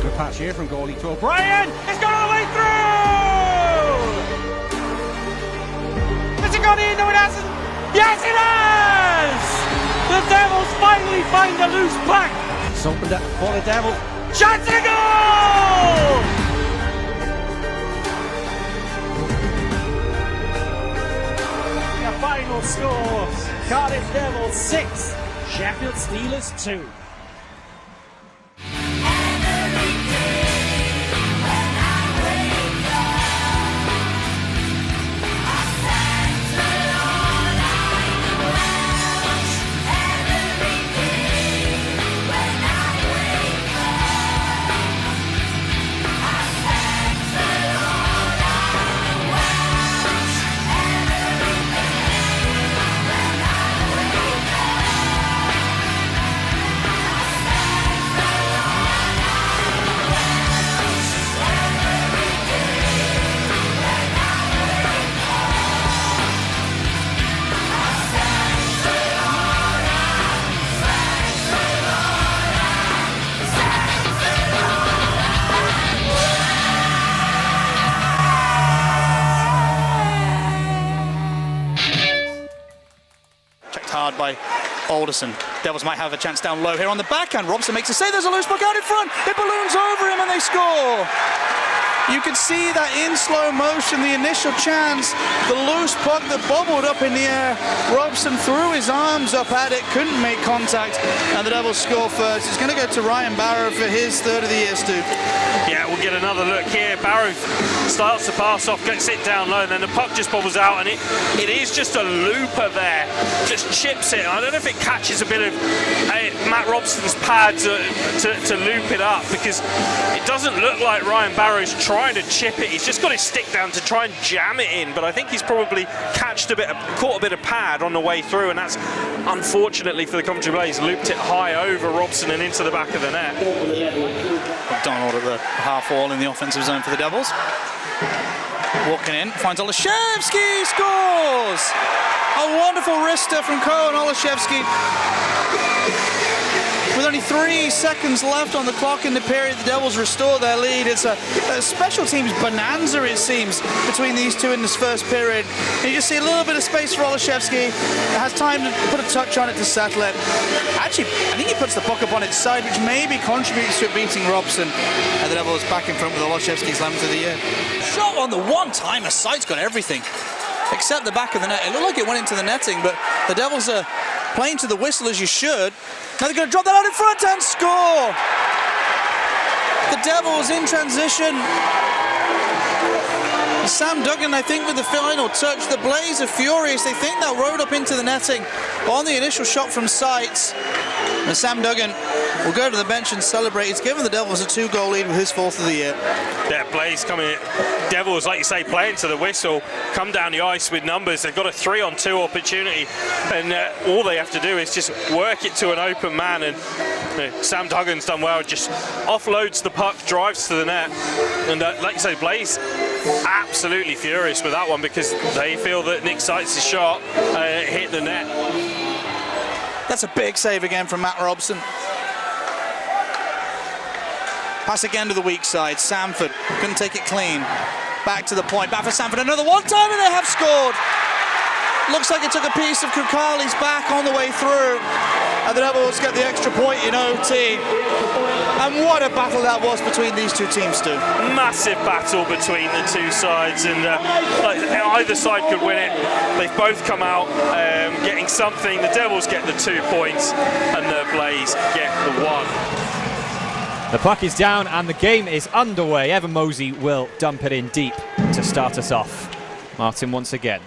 Good pass here from goalie to O'Brien. It's gone all the way through! Has it gone in? No, it hasn't. Yes, it has! The Devils finally find a loose puck. It's opened up for the Devils. Chance and a goal! The final score: Cardiff Devils 6, Sheffield Steelers 2. Hard by Alderson. Devils might have a chance down low here on the backhand. Robson makes a save. There's a loose puck out in front. It balloons over him and they score. You can see that in slow motion, the initial chance, the loose puck that bobbled up in the air. Robson threw his arms up at it, couldn't make contact, and the Devils score first. It's going to go to Ryan Barrow for his third of the year, Stu. Yeah, we'll get another look here. Barrow starts to pass off, gets it down low, and then the puck just bobbles out, and it is just a looper there. Just chips it. I don't know if it catches a bit of Matt Robson's pad to loop it up, because it doesn't look like Ryan Barrow's trying to chip it. He's just got his stick down to try and jam it in, but I think he's probably caught a bit of pad on the way through, and that's unfortunately for the Coventry Blaze looped it high over Robson and into the back of the net. Donald at the half wall in the offensive zone for the Devils. Walking in, finds Olszewski, scores! A wonderful wrister from Koen Olszewski. With only 3 seconds left on the clock in the period, the Devils restore their lead. It's a special teams bonanza, it seems, between these two in this first period. And you just see a little bit of space for Olszewski. Has time to put a touch on it to settle it. Actually, I think he puts the puck up on its side, which maybe contributes to it beating Robson. And the Devils back in front with Olszewski's 11th of the year. Shot on the one-timer, side's got everything, except the back of the net. It looked like it went into the netting, but the Devils are playing to the whistle as you should. Now they're going to drop that out in front and score! The Devils in transition. Sam Duggan, I think, with the final touch. The Blaze are furious. They think that rode up into the netting on the initial shot from sight. And Sam Duggan will go to the bench and celebrate. He's given the Devils a 2-goal lead with his 4th of the year. Yeah, Blaze coming in. Devils, like you say, playing to the whistle, come down the ice with numbers. They've got a 3-on-2 opportunity, and all they have to do is just work it to an open man, and Sam Duggan's done well, just offloads the puck, drives to the net, and like you say, Blaze absolutely furious with that one, because they feel that Nick Seitz's shot hit the net. That's a big save again from Matt Robson. Pass again to the weak side. Sanford couldn't take it clean. Back to the point. Back for Sanford. Another one-timer. They have scored. Looks like it took a piece of Kukali's back on the way through. And the Devils get the extra point in OT. And what a battle that was between these two teams, Stu. Massive battle between the two sides, and either side could win it. They've both come out getting something. The Devils get the 2 points, and the Blaze get the 1. The puck is down and the game is underway. Evan Mosey will dump it in deep to start us off. Martin once again.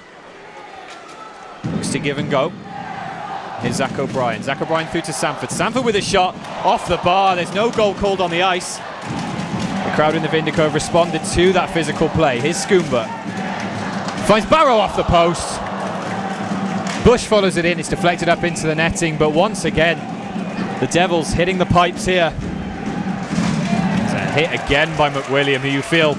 Looks to give and go. Here's Zach O'Brien. Zach O'Brien through to Sanford. Sanford with a shot off the bar. There's no goal called on the ice. The crowd in the Vindico have responded to that physical play. Here's Skoomba. Finds Barrow off the post. Bush follows it in, it's deflected up into the netting, but once again, the Devils hitting the pipes here. It's a hit again by McWilliam, who you feel,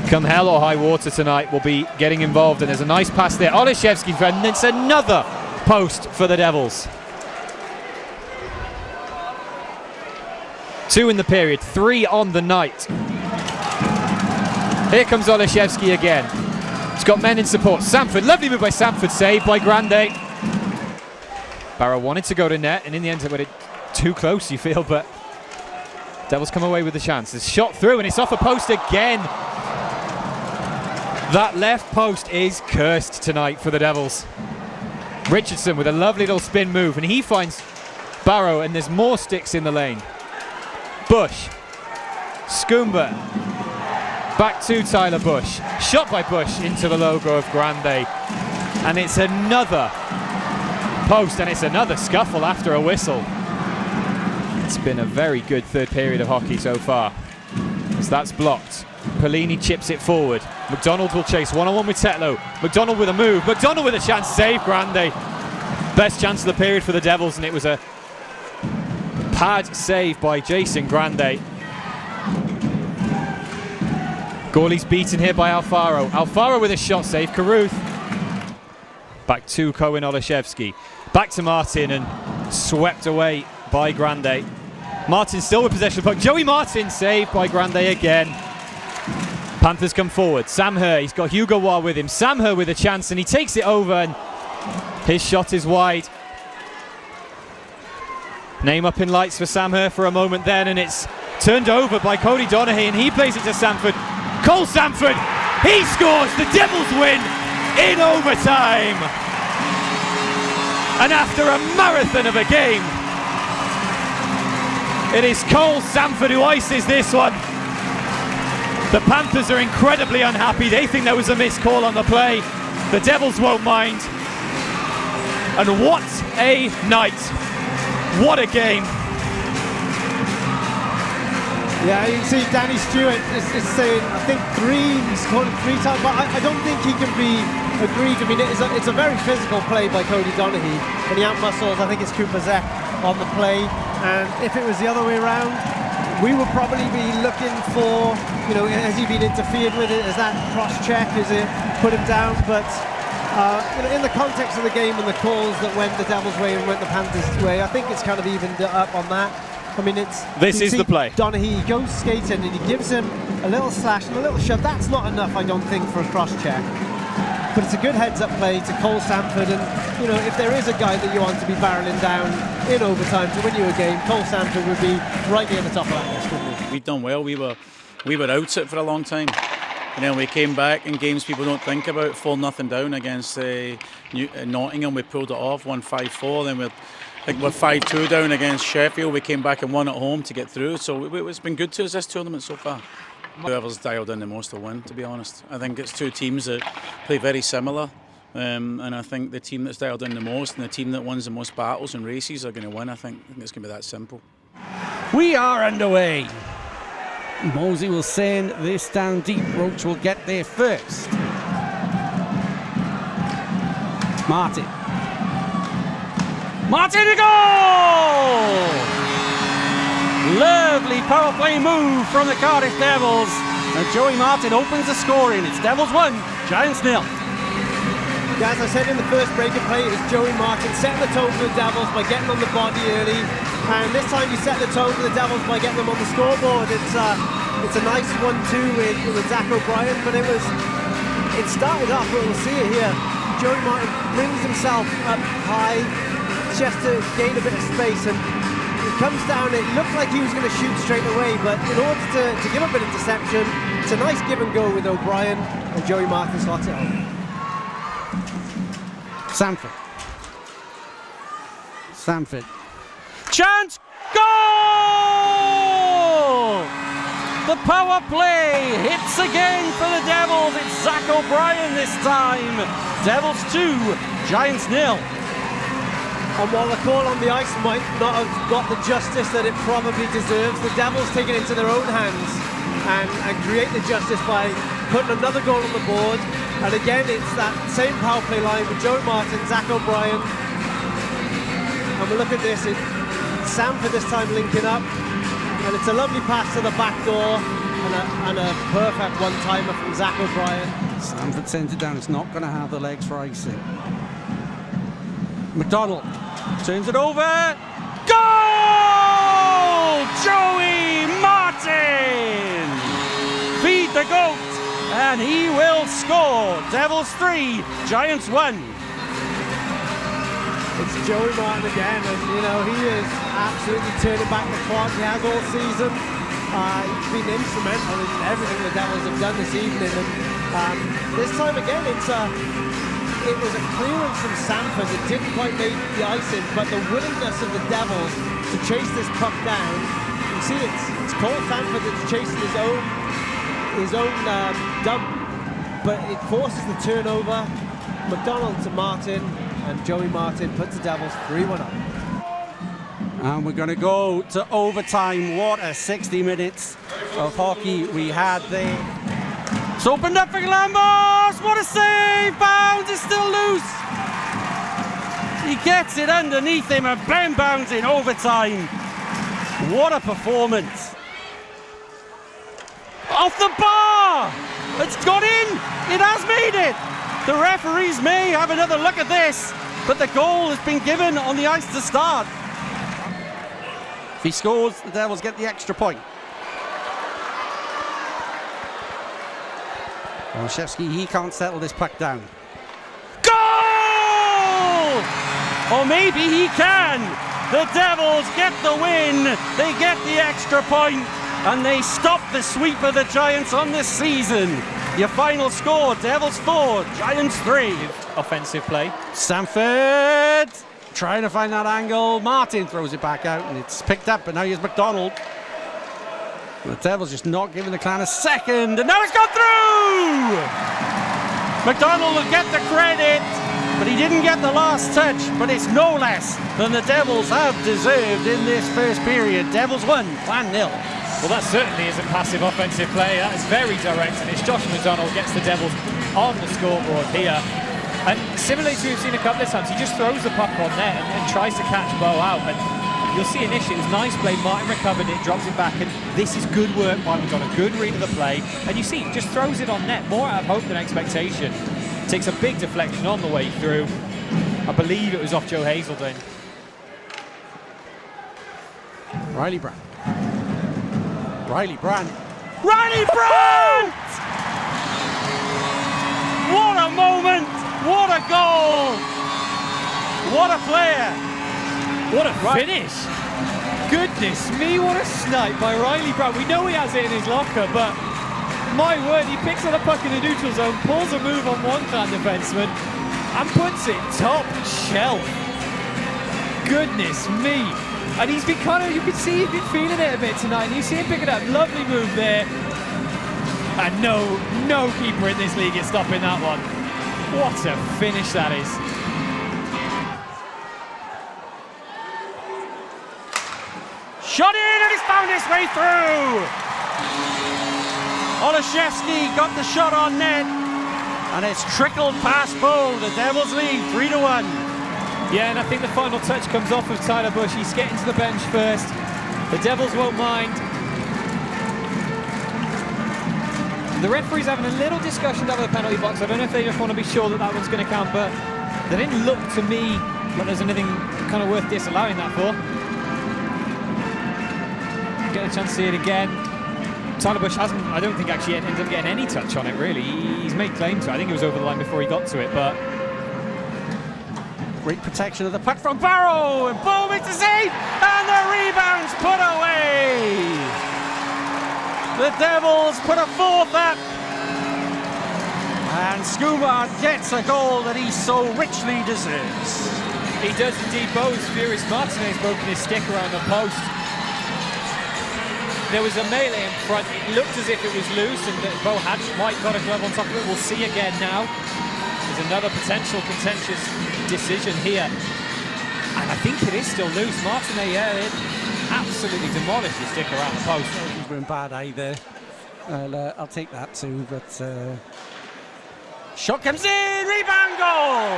come hell or high water tonight, will be getting involved. And there's a nice pass there. Olszewski, and it's another post for the Devils. 2 in the period, 3 on the night. Here comes Olszewski again. He's got men in support. Samford, lovely move by Samford, saved by Grande. Barrow wanted to go to net, and in the end, it went too close, you feel, but Devils come away with the chance. It's shot through, and it's off a post again. That left post is cursed tonight for the Devils. Richardson with a lovely little spin move, and he finds Barrow, and there's more sticks in the lane. Bush, Skoomba, back to Tyler Bush. Shot by Bush into the logo of Grande. And it's another post, and it's another scuffle after a whistle. It's been a very good third period of hockey so far, as that's blocked. Polini chips it forward. McDonald will chase one-on-one with Tetlow. McDonald with a move. McDonald with a chance. Save Grande. Best chance of the period for the Devils, and it was a pad save by Jason Grande. Goalie's beaten here by Alfaro. Alfaro with a shot save. Carruth. Back to Cohen Olszewski. Back to Martin, and swept away by Grande. Martin still with possession of the puck. Joey Martin saved by Grande again. Panthers come forward. Sam Herr, he's got Hugo Waugh with him. Sam Herr with a chance, and he takes it over, and his shot is wide. Name up in lights for Sam Herr for a moment then, and it's turned over by Cody Donaghy, and he plays it to Samford. Cole Samford, he scores. The Devils win in overtime. And after a marathon of a game, it is Cole Samford who ices this one. The Panthers are incredibly unhappy. They think there was a missed call on the play. The Devils won't mind. And what a night. What a game. Yeah, you can see Danny Stewart is saying, I think he's scored 3 times, but I don't think he can be aggrieved. I mean, it's a very physical play by Cody Donaghy, and he out-muscles, I think it's Cooper Zek on the play. And if it was the other way around, we would probably be looking for, has he been interfered with it? Is that cross-check? Is it put him down? But in the context of the game and the calls that went the Devils' way and went the Panthers' way, I think it's kind of evened up on that. I mean, this is the play. Donaghy goes skating and he gives him a little slash and a little shove. That's not enough, I don't think, for a cross-check. But it's a good heads-up play to Cole Samford, and if there is a guy that you want to be barreling down in overtime to win you a game, Cole Samford would be right near the top of that list, wouldn't he? We've done well. We were out it for a long time, and then we came back in games people don't think about. 4-0 down against Nottingham, we pulled it off. 1-5-4. Then we're 5-2 down against Sheffield. We came back and won at home to get through. So it's been good to us this tournament so far. Whoever's dialed in the most will win, to be honest. I think it's 2 teams that play very similar, and I think the team that's dialed in the most and the team that wins the most battles and races are going to win. I think it's going to be that simple. We are underway. Mosey will send this down deep. Roach will get there first. Martin to goal! Lovely power play move from the Cardiff Devils. And Joey Martin opens the scoring. It's Devils 1, Giants 0. Yeah, as I said in the first break of play, it was Joey Martin setting the tone for the Devils by getting on the body early. And this time he set the tone for the Devils by getting them on the scoreboard. It's a nice 1-2 with Zach O'Brien, but it started off, we'll see it here. Joey Martin brings himself up high just to gain a bit of space, and he comes down. It looked like he was going to shoot straight away, but in order to give a bit of deception, it's a nice give and go with O'Brien, and Joey Martin slots it home. Samford. Chance! Goal! The power play hits again for the Devils. It's Zach O'Brien this time. Devils 2, Giants 0. And while the call on the ice might not have got the justice that it probably deserves, the Devils take it into their own hands and create the justice by putting another goal on the board. And again, it's that same power play line with Joey Martin, Zach O'Brien. And we'll look at this. It's Sanford this time linking up. And it's a lovely pass to the back door and a perfect one-timer from Zach O'Brien. Sanford sends it down. It's not going to have the legs for icing. McDonald turns it over. Goal! Joey Martin! Feed the goat, and he will score. Devils 3, Giants 1. It's Joey Martin again, and you know, he is absolutely turning back the clock. He has all season. He's been instrumental in everything the Devils have done this evening, and this time again it was a clearance from Sanford that didn't quite make the icing, but the willingness of the Devils to chase this puck down. You see, it's Cole Sanford that's chasing his own dump, but it forces the turnover. McDonald to Martin, and Joey Martin puts the Devils 3-1 up. And we're going to go to overtime. What a 60 minutes of hockey we had there. It's opened up for Lambos. What a save! Bounds is still loose. He gets it underneath him, and Ben Bounds in overtime. What a performance. Off the bar! It's got in! It has made it! The referees may have another look at this, but the goal has been given on the ice to start. If he scores, the Devils get the extra point. Olszewski, he can't settle this puck down. Goal! Or maybe he can. The Devils get the win. They get the extra point, and they stop the sweep of the Giants on this season. Your final score, Devils 4, Giants 3. Offensive play. Sanford trying to find that angle. Martin throws it back out, and it's picked up, and now here's McDonald. The Devils just not giving the Clan a second, and now it's gone through! McDonald will get the credit, but he didn't get the last touch, but it's no less than the Devils have deserved in this first period. Devils 1, Clan 0. Well, that certainly isn't passive offensive play. That is very direct, and it's Josh McDonald gets the Devils on the scoreboard here. And similarly to we've seen a couple of times, he just throws the puck on net and tries to catch Bo out. And you'll see initially it was nice play. Martin recovered it, drops it back, and this is good work by McDonald. Good read of the play. And you see, just throws it on net, more out of hope than expectation. Takes a big deflection on the way through. I believe it was off Joe Hazelden. Riley Brandt. Riley Brandt. Riley Brandt! What a moment! What a goal! What a player! What a finish! Goodness me, what a snipe by Riley Brandt. We know he has it in his locker, but my word, he picks up the puck in the neutral zone, pulls a move on one Clan defenseman, and puts it top shelf. Goodness me. And he's been you can see he's been feeling it a bit tonight. And you see him pick it up, lovely move there. And no keeper in this league is stopping that one. What a finish that is. Shot in, and he's found his way through. Olszewski got the shot on net, and it's trickled past Bo. The Devils lead 3-1. Yeah, and I think the final touch comes off of Tyler Bush. He's getting to the bench first. The Devils won't mind. The referee's having a little discussion down at the penalty box. I don't know if they just want to be sure that that one's going to count, but they didn't look to me like there's anything kind of worth disallowing that for. Get a chance to see it again. Tyler Bush hasn't, I don't think, actually ended up getting any touch on it, really. He's made claim to it. I think it was over the line before he got to it, but... Great protection of the puck from Barrow, and Bo makes a save, and the rebound's put away. The Devils put a fourth up, and Skumar gets a goal that he so richly deserves. He does indeed. Bo is furious. Martinez broken his stick around the post. There was a melee in front. It looked as if it was loose, and that Bo had quite got a glove on top of it. We'll see again now. There's another potential contentious decision here, and I think it is still loose. Martinez, it absolutely demolished his stick around the post. We're in bad eye there. I'll take that too, but Shot comes in, rebound goal!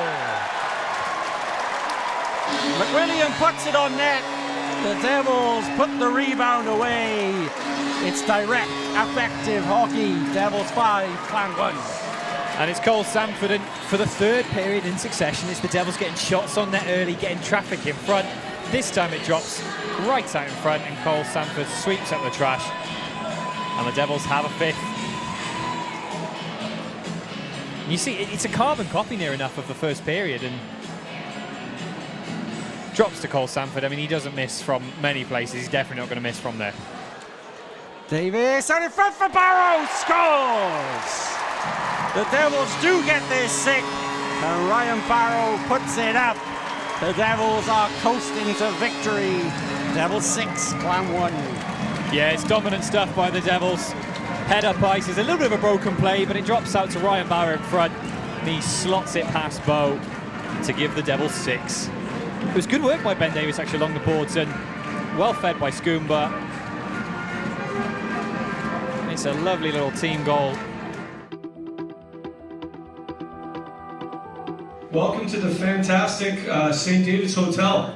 McWilliam puts it on net. The Devils put the rebound away. It's direct, effective hockey. Devils 5, Clan 1. And it's Cole Sanford, and for the third period in succession, it's the Devils getting shots on net early, getting traffic in front. This time it drops right out in front, and Cole Sanford sweeps up the trash. And the Devils have a fifth. You see, it's a carbon copy near enough of the first period, and drops to Cole Sanford. I mean, he doesn't miss from many places. He's definitely not going to miss from there. Davis out in front for Barrow, scores! The Devils do get their sixth, and Ryan Barrow puts it up. The Devils are coasting to victory. Devils 6, Clan 1. Yeah, it's dominant stuff by the Devils. Head up ice is a little bit of a broken play, but it drops out to Ryan Barrow in front. And he slots it past Bow to give the Devils 6. It was good work by Ben Davis actually along the boards, and well fed by Scoomba. It's a lovely little team goal. Welcome to the fantastic St. David's Hotel.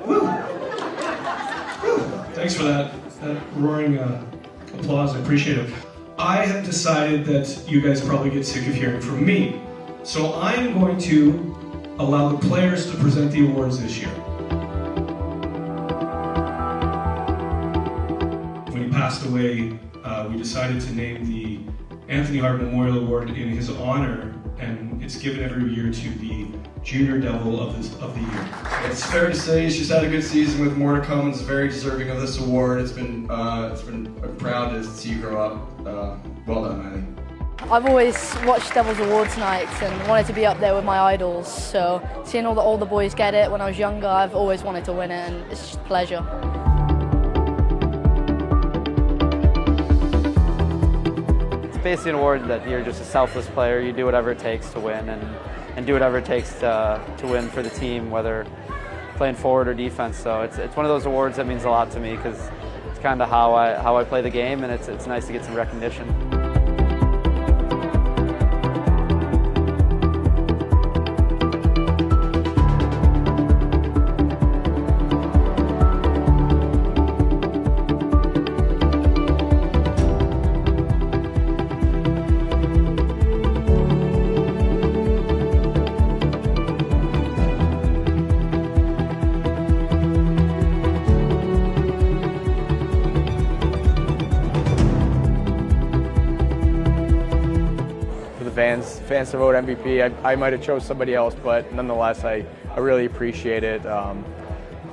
Woo. Woo. Thanks for that roaring applause, I appreciate it. I have decided that you guys probably get sick of hearing from me, so I'm going to allow the players to present the awards this year. When he passed away, we decided to name the Anthony Hart Memorial Award in his honor, and it's given every year to the Junior Devil of the Year. It's fair to say she's had a good season with more to come and is very deserving of this award. I'm proud to see you grow up. Well done, Miley. I've always watched Devils Awards nights and wanted to be up there with my idols, so seeing all the older boys get it when I was younger, I've always wanted to win it, and it's just a pleasure. It's basically an award that you're just a selfless player. You do whatever it takes to win, and do whatever it takes to win for the team, whether playing forward or defense. So it's one of those awards that means a lot to me because it's kind of how I play the game, and it's nice to get some recognition. Fans to vote MVP. I might have chose somebody else, but nonetheless, I really appreciate it.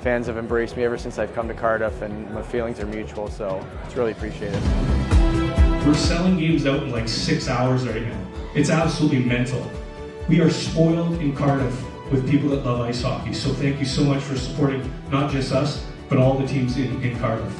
Fans have embraced me ever since I've come to Cardiff, and my feelings are mutual, so it's really appreciated. We're selling games out in like 6 hours right now. It's absolutely mental. We are spoiled in Cardiff with people that love ice hockey, so thank you so much for supporting not just us, but all the teams in Cardiff.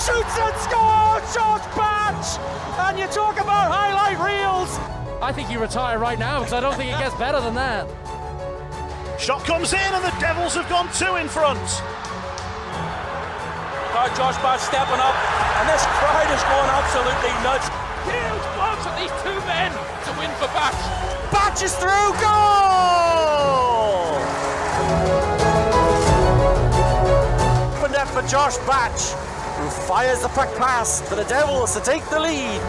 Shoots and scores! Josh Batch! And you talk about highlight reels! I think you retire right now because I don't think it gets better than that. Shot comes in and the Devils have gone 2 in front. Josh Batch stepping up, and this crowd is going absolutely nuts. Huge blocks at these 2 men to win for Batch. Batch is through, goal! Open net for Josh Batch. who fires the puck past for the Devils to take the lead.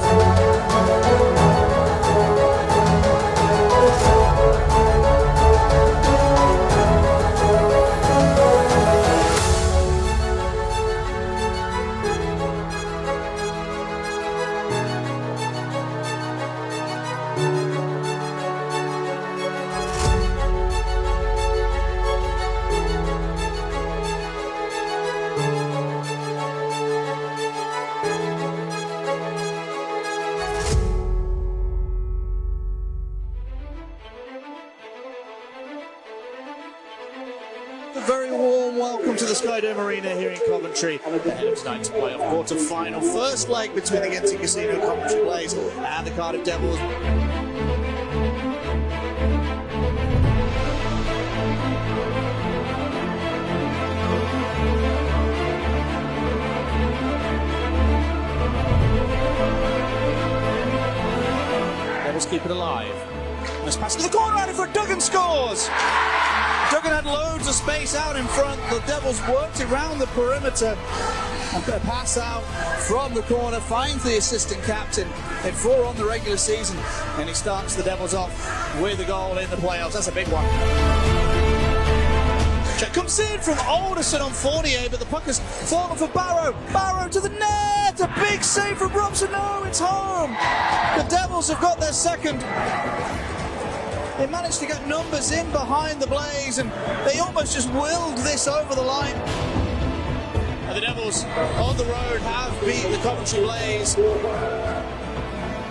A very warm welcome to the Skydome Arena here in Coventry ahead of tonight's playoff quarter-final. First leg between the Genting Casino Coventry Blaze and the Cardiff Devils. Devils keep it alive. Nice pass to the corner, out in front, Duggan scores! Duggan had loads of space out in front. The Devils worked around the perimeter. And a pass out from the corner finds the assistant captain in 4 on the regular season. And he starts the Devils off with a goal in the playoffs. That's a big one. Check comes in from Alderson on Fournier, but the puck has fallen for Barrow. Barrow to the net. A big save from Robson. No, it's home. The Devils have got their second. They managed to get numbers in behind the Blaze, and they almost just willed this over the line. And the Devils on the road have beat the Coventry Blaze.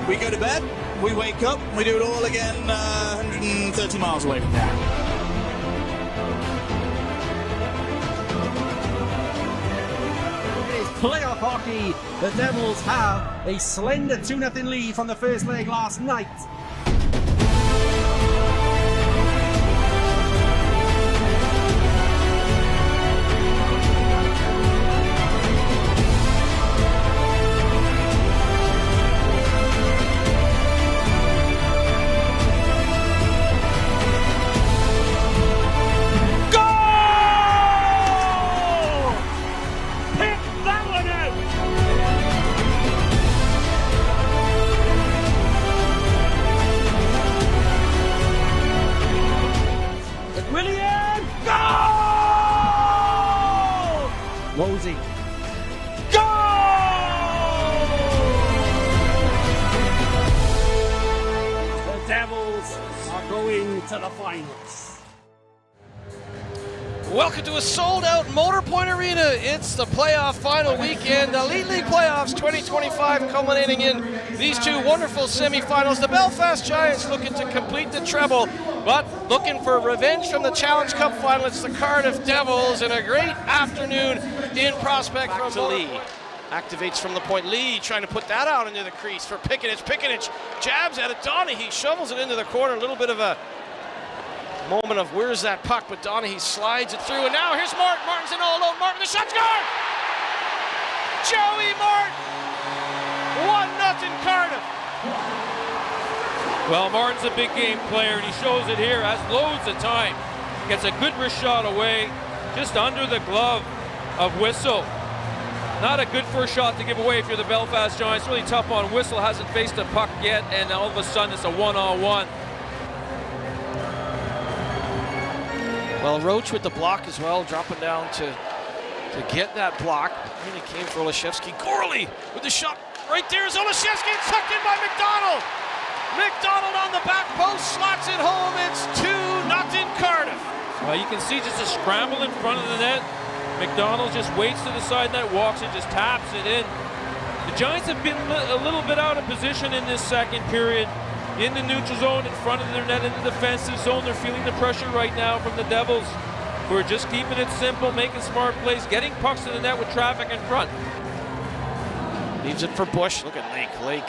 We go to bed, we wake up, we do it all again 130 miles away from there. Playoff hockey. The Devils have a slender 2-0 lead from the first leg last night. Mosey. Goal! The Devils are going to the finals. Welcome to a sold-out Motor Point Arena. It's the playoff final weekend, Elite League Playoffs 2025, culminating in these two wonderful semifinals. The Belfast Giants looking to complete the treble, but looking for revenge from the Challenge Cup final. It's the Cardiff Devils, and a great afternoon in prospect from to Lee. Activates from the point. Lee trying to put that out into the crease for Pickenich. Pickenich jabs at it. Donaghy shovels it into the corner. A little bit of a moment of where's that puck, but Donaghy slides it through, and now here's Martin. Martin's in all alone. Martin, the shot's gone! Joey Martin! 1-0 Cardiff. Well, Martin's a big game player, and he shows it here. Has loads of time. Gets a good wrist shot away, just under the glove of Whistle. Not a good first shot to give away if you're the Belfast Giants. Really tough on Whistle. Hasn't faced a puck yet, and all of a sudden it's a one-on-one. Well, Roach with the block as well, dropping down to get that block. Really came for Olszewski. Gorley with the shot right there is Olszewski. It's tucked in by McDonald. McDonald on the back post, slots it home. It's 2-0 Cardiff. Well, you can see just a scramble in front of the net. McDonald just waits to the side net, walks in, just taps it in. The Giants have been a little bit out of position in this second period. In the neutral zone, in front of their net, in the defensive zone. They're feeling the pressure right now from the Devils, who are just keeping it simple, making smart plays, getting pucks to the net with traffic in front. Leaves it for Bush. Look at Lake. Lake,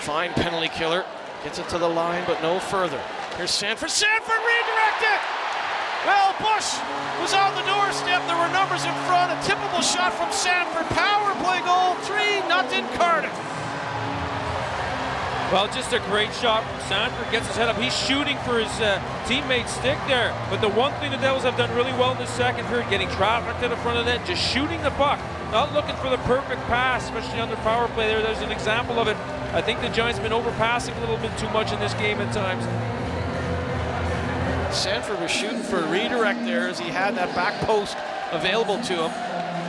fine penalty killer. Gets it to the line, but no further. Here's Sanford. Sanford redirected! Well, Bush was on the doorstep. There were numbers in front. A typical shot from Sanford. Power play goal. 3-0 Cardiff. Well, just a great shot from Sanford. Gets his head up. He's shooting for his teammate's stick there. But the one thing the Devils have done really well in the second period, getting traffic to the front of the net, just shooting the puck. not looking for the perfect pass, especially on their power play there. There's an example of it. I think the Giants have been overpassing a little bit too much in this game at times. Sanford was shooting for a redirect there as he had that back post available to him.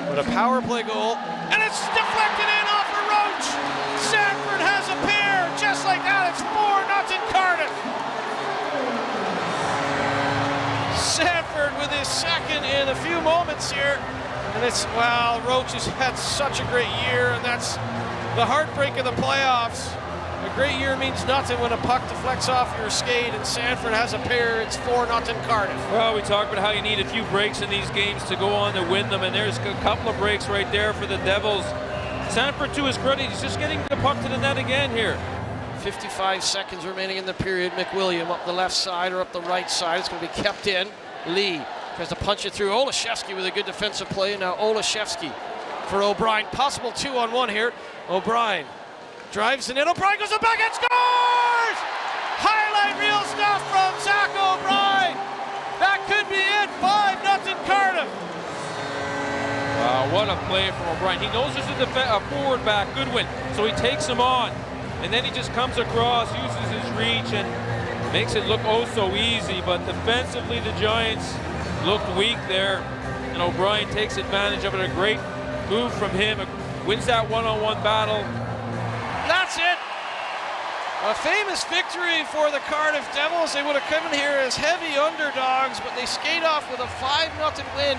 But a power play goal, and it's deflected in off a Roach. Sanford has a pair, just like that. It's 4-0 Cardiff. Sanford with his second in a few moments here. And it's, well, Roach has had such a great year, and that's the heartbreak of the playoffs. A great year means nothing when a puck deflects off your skate, and Sanford has a pair. It's 4-0 Cardiff. Well, we talked about how you need a few breaks in these games to go on to win them, and there's a couple of breaks right there for the Devils. Sanford, to his credit, he's just getting the puck to the net again here. 55 seconds remaining in the period. McWilliam up the left side or up the right side. It's going to be kept in. Lee tries to punch it through. Olszewski with a good defensive play. Now Olszewski for O'Brien. Possible 2-on-1 here. O'Brien drives it in. O'Brien goes back and scores! Highlight reel stuff from Zach O'Brien. That could be it. 5-0 Cardiff. Wow, what a play from O'Brien. He knows there's a forward back, Goodwin, so he takes him on. And then he just comes across, uses his reach, and makes it look oh so easy. But defensively, the Giants looked weak there. And O'Brien takes advantage of it. A great move from him. Wins that one-on-one battle. That's it. A famous victory for the Cardiff Devils. They would have come in here as heavy underdogs, but they skate off with a 5-0 win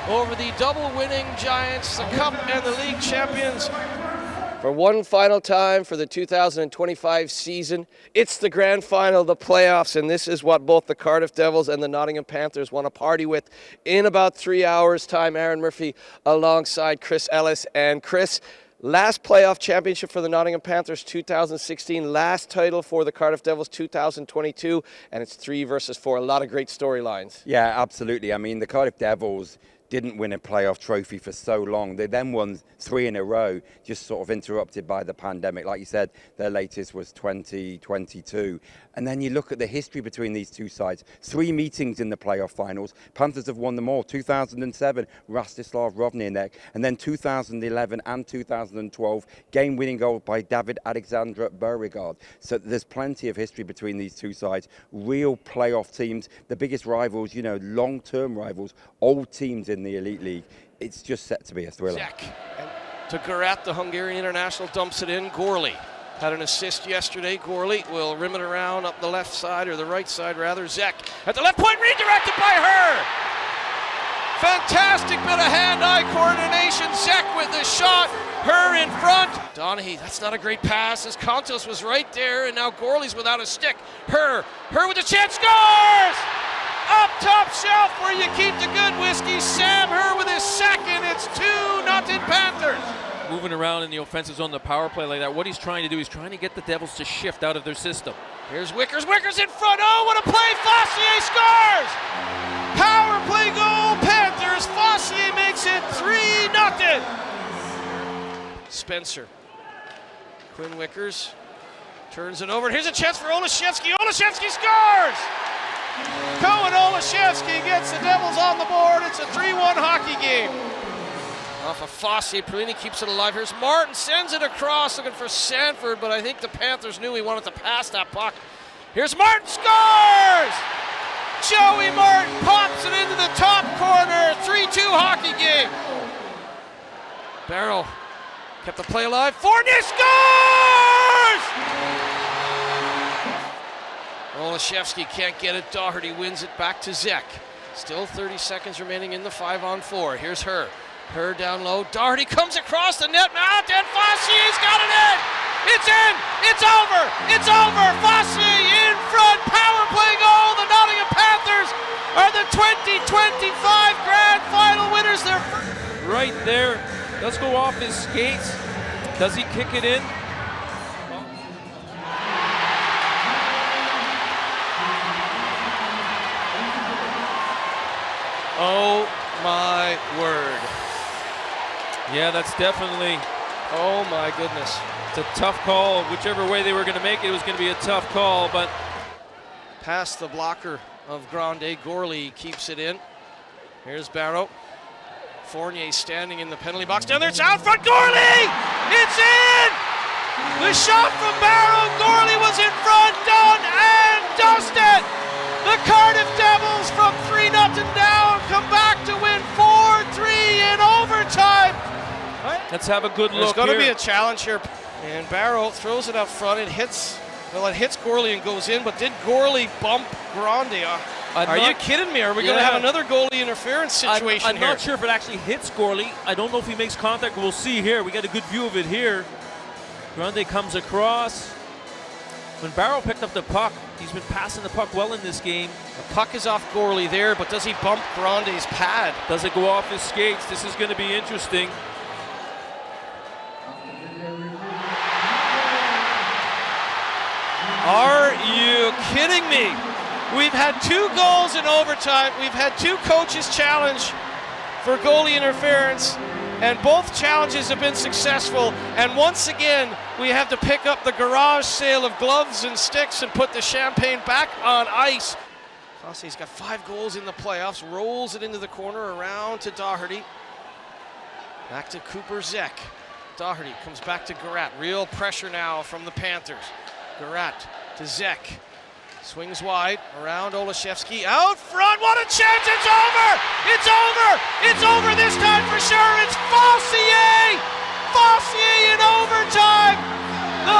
over the double-winning Giants, the Cup and the League champions. For one final time for the 2025 season, it's the grand final, the playoffs, and this is what both the Cardiff Devils and the Nottingham Panthers want to party with in about 3 hours' time. Aaron Murphy alongside Chris Ellis. And Chris, last playoff championship for the Nottingham Panthers, 2016. Last title for the Cardiff Devils, 2022. And it's 3 versus 4. A lot of great storylines. Yeah, absolutely. I mean, the Cardiff Devils didn't win a playoff trophy for so long. They then won 3 in a row, just sort of interrupted by the pandemic. Like you said, their latest was 2022. And then you look at the history between these two sides. 3 meetings in the playoff finals. Panthers have won them all. 2007, Rastislav Rovnianek. And then 2011 and 2012, game-winning goal by David Alexandra Beauregard. So there's plenty of history between these two sides. Real playoff teams, the biggest rivals, you know, long-term rivals, old teams in the Elite League. It's just set to be a thriller. Zek. And to Garat, the Hungarian international, dumps it in. Gorley had an assist yesterday. Gorley will rim it around up the left side, or the right side rather. Zek at the left point, redirected by her. Fantastic bit of hand-eye coordination. Zek with the shot. Her in front. Donaghy, that's not a great pass, as Kontos was right there, and now Gorley's without a stick. Her with a chance, scores! Up top shelf where you keep the good whiskey. Sam Herr with his second. It's 2-0 Panthers. Moving around in the offensive zone, the power play like that, what he's trying to do is trying to get the Devils to shift out of their system. Here's Wickers. Wickers in front. Oh, what a play. Fossier scores. Power play goal, Panthers. Fossier makes it 3-0. Spencer. Quinn Wickers turns it over. Here's a chance for Olszewski. Olszewski scores. Cohen Olszewski gets the Devils on the board. It's a 3-1 hockey game. Off of Fossier, Perlini keeps it alive. Here's Martin, sends it across, looking for Sanford, but I think the Panthers knew he wanted to pass that puck. Here's Martin, scores! Joey Martin pops it into the top corner. 3-2 hockey game. Barrow kept the play alive. Fournier scores! Olszewski can't get it. Doherty wins it back to Zek. Still 30 seconds remaining in the 5-on-4. Here's Herr. Herr down low. Doherty comes across the net. Mount and Fossier's got it in. It's in. It's over. It's over. Fossier in front. Power play goal. The Nottingham Panthers are the 2025 Grand Final winners. They're right there. Does go off his skates. Does he kick it in? Oh my word. Yeah, that's definitely. Oh my goodness. It's a tough call. Whichever way they were going to make it, it was going to be a tough call, but. Past the blocker of Grande. Gorley keeps it in. Here's Barrow. Fournier standing in the penalty box. Down there, it's out front. Gorley! It's in! The shot from Barrow. Gorley was in front. Done and dusted! The Cardiff Devils from 3-0 down come back to win 4-3 in overtime. Let's have a good look. There's going to be a challenge here. And Barrow throws it up front. It hits Gorley and goes in, but did Gorley bump Grande? Are you kidding me? Are we going to have another goalie interference situation I'm not sure if it actually hits Gorley. I don't know if he makes contact. We'll see here. We got a good view of it here. Grande comes across. When Barrow picked up the puck, he's been passing the puck well in this game. The puck is off Gorley there, but does he bump Grande's pad? Does it go off his skates? This is going to be interesting. Are you kidding me? We've had 2 goals in overtime. We've had 2 coaches challenge for goalie interference, and both challenges have been successful. And once again, we have to pick up the garage sale of gloves and sticks and put the champagne back on ice. Fossey's got 5 goals in the playoffs, rolls it into the corner around to Doherty. Back to Cooper Zek. Doherty comes back to Garat. Real pressure now from the Panthers. Garat to Zek. Swings wide around Olszewski. Out front. What a chance. It's over. It's over. It's over this time for sure. It's Fossier. Fossier in overtime. The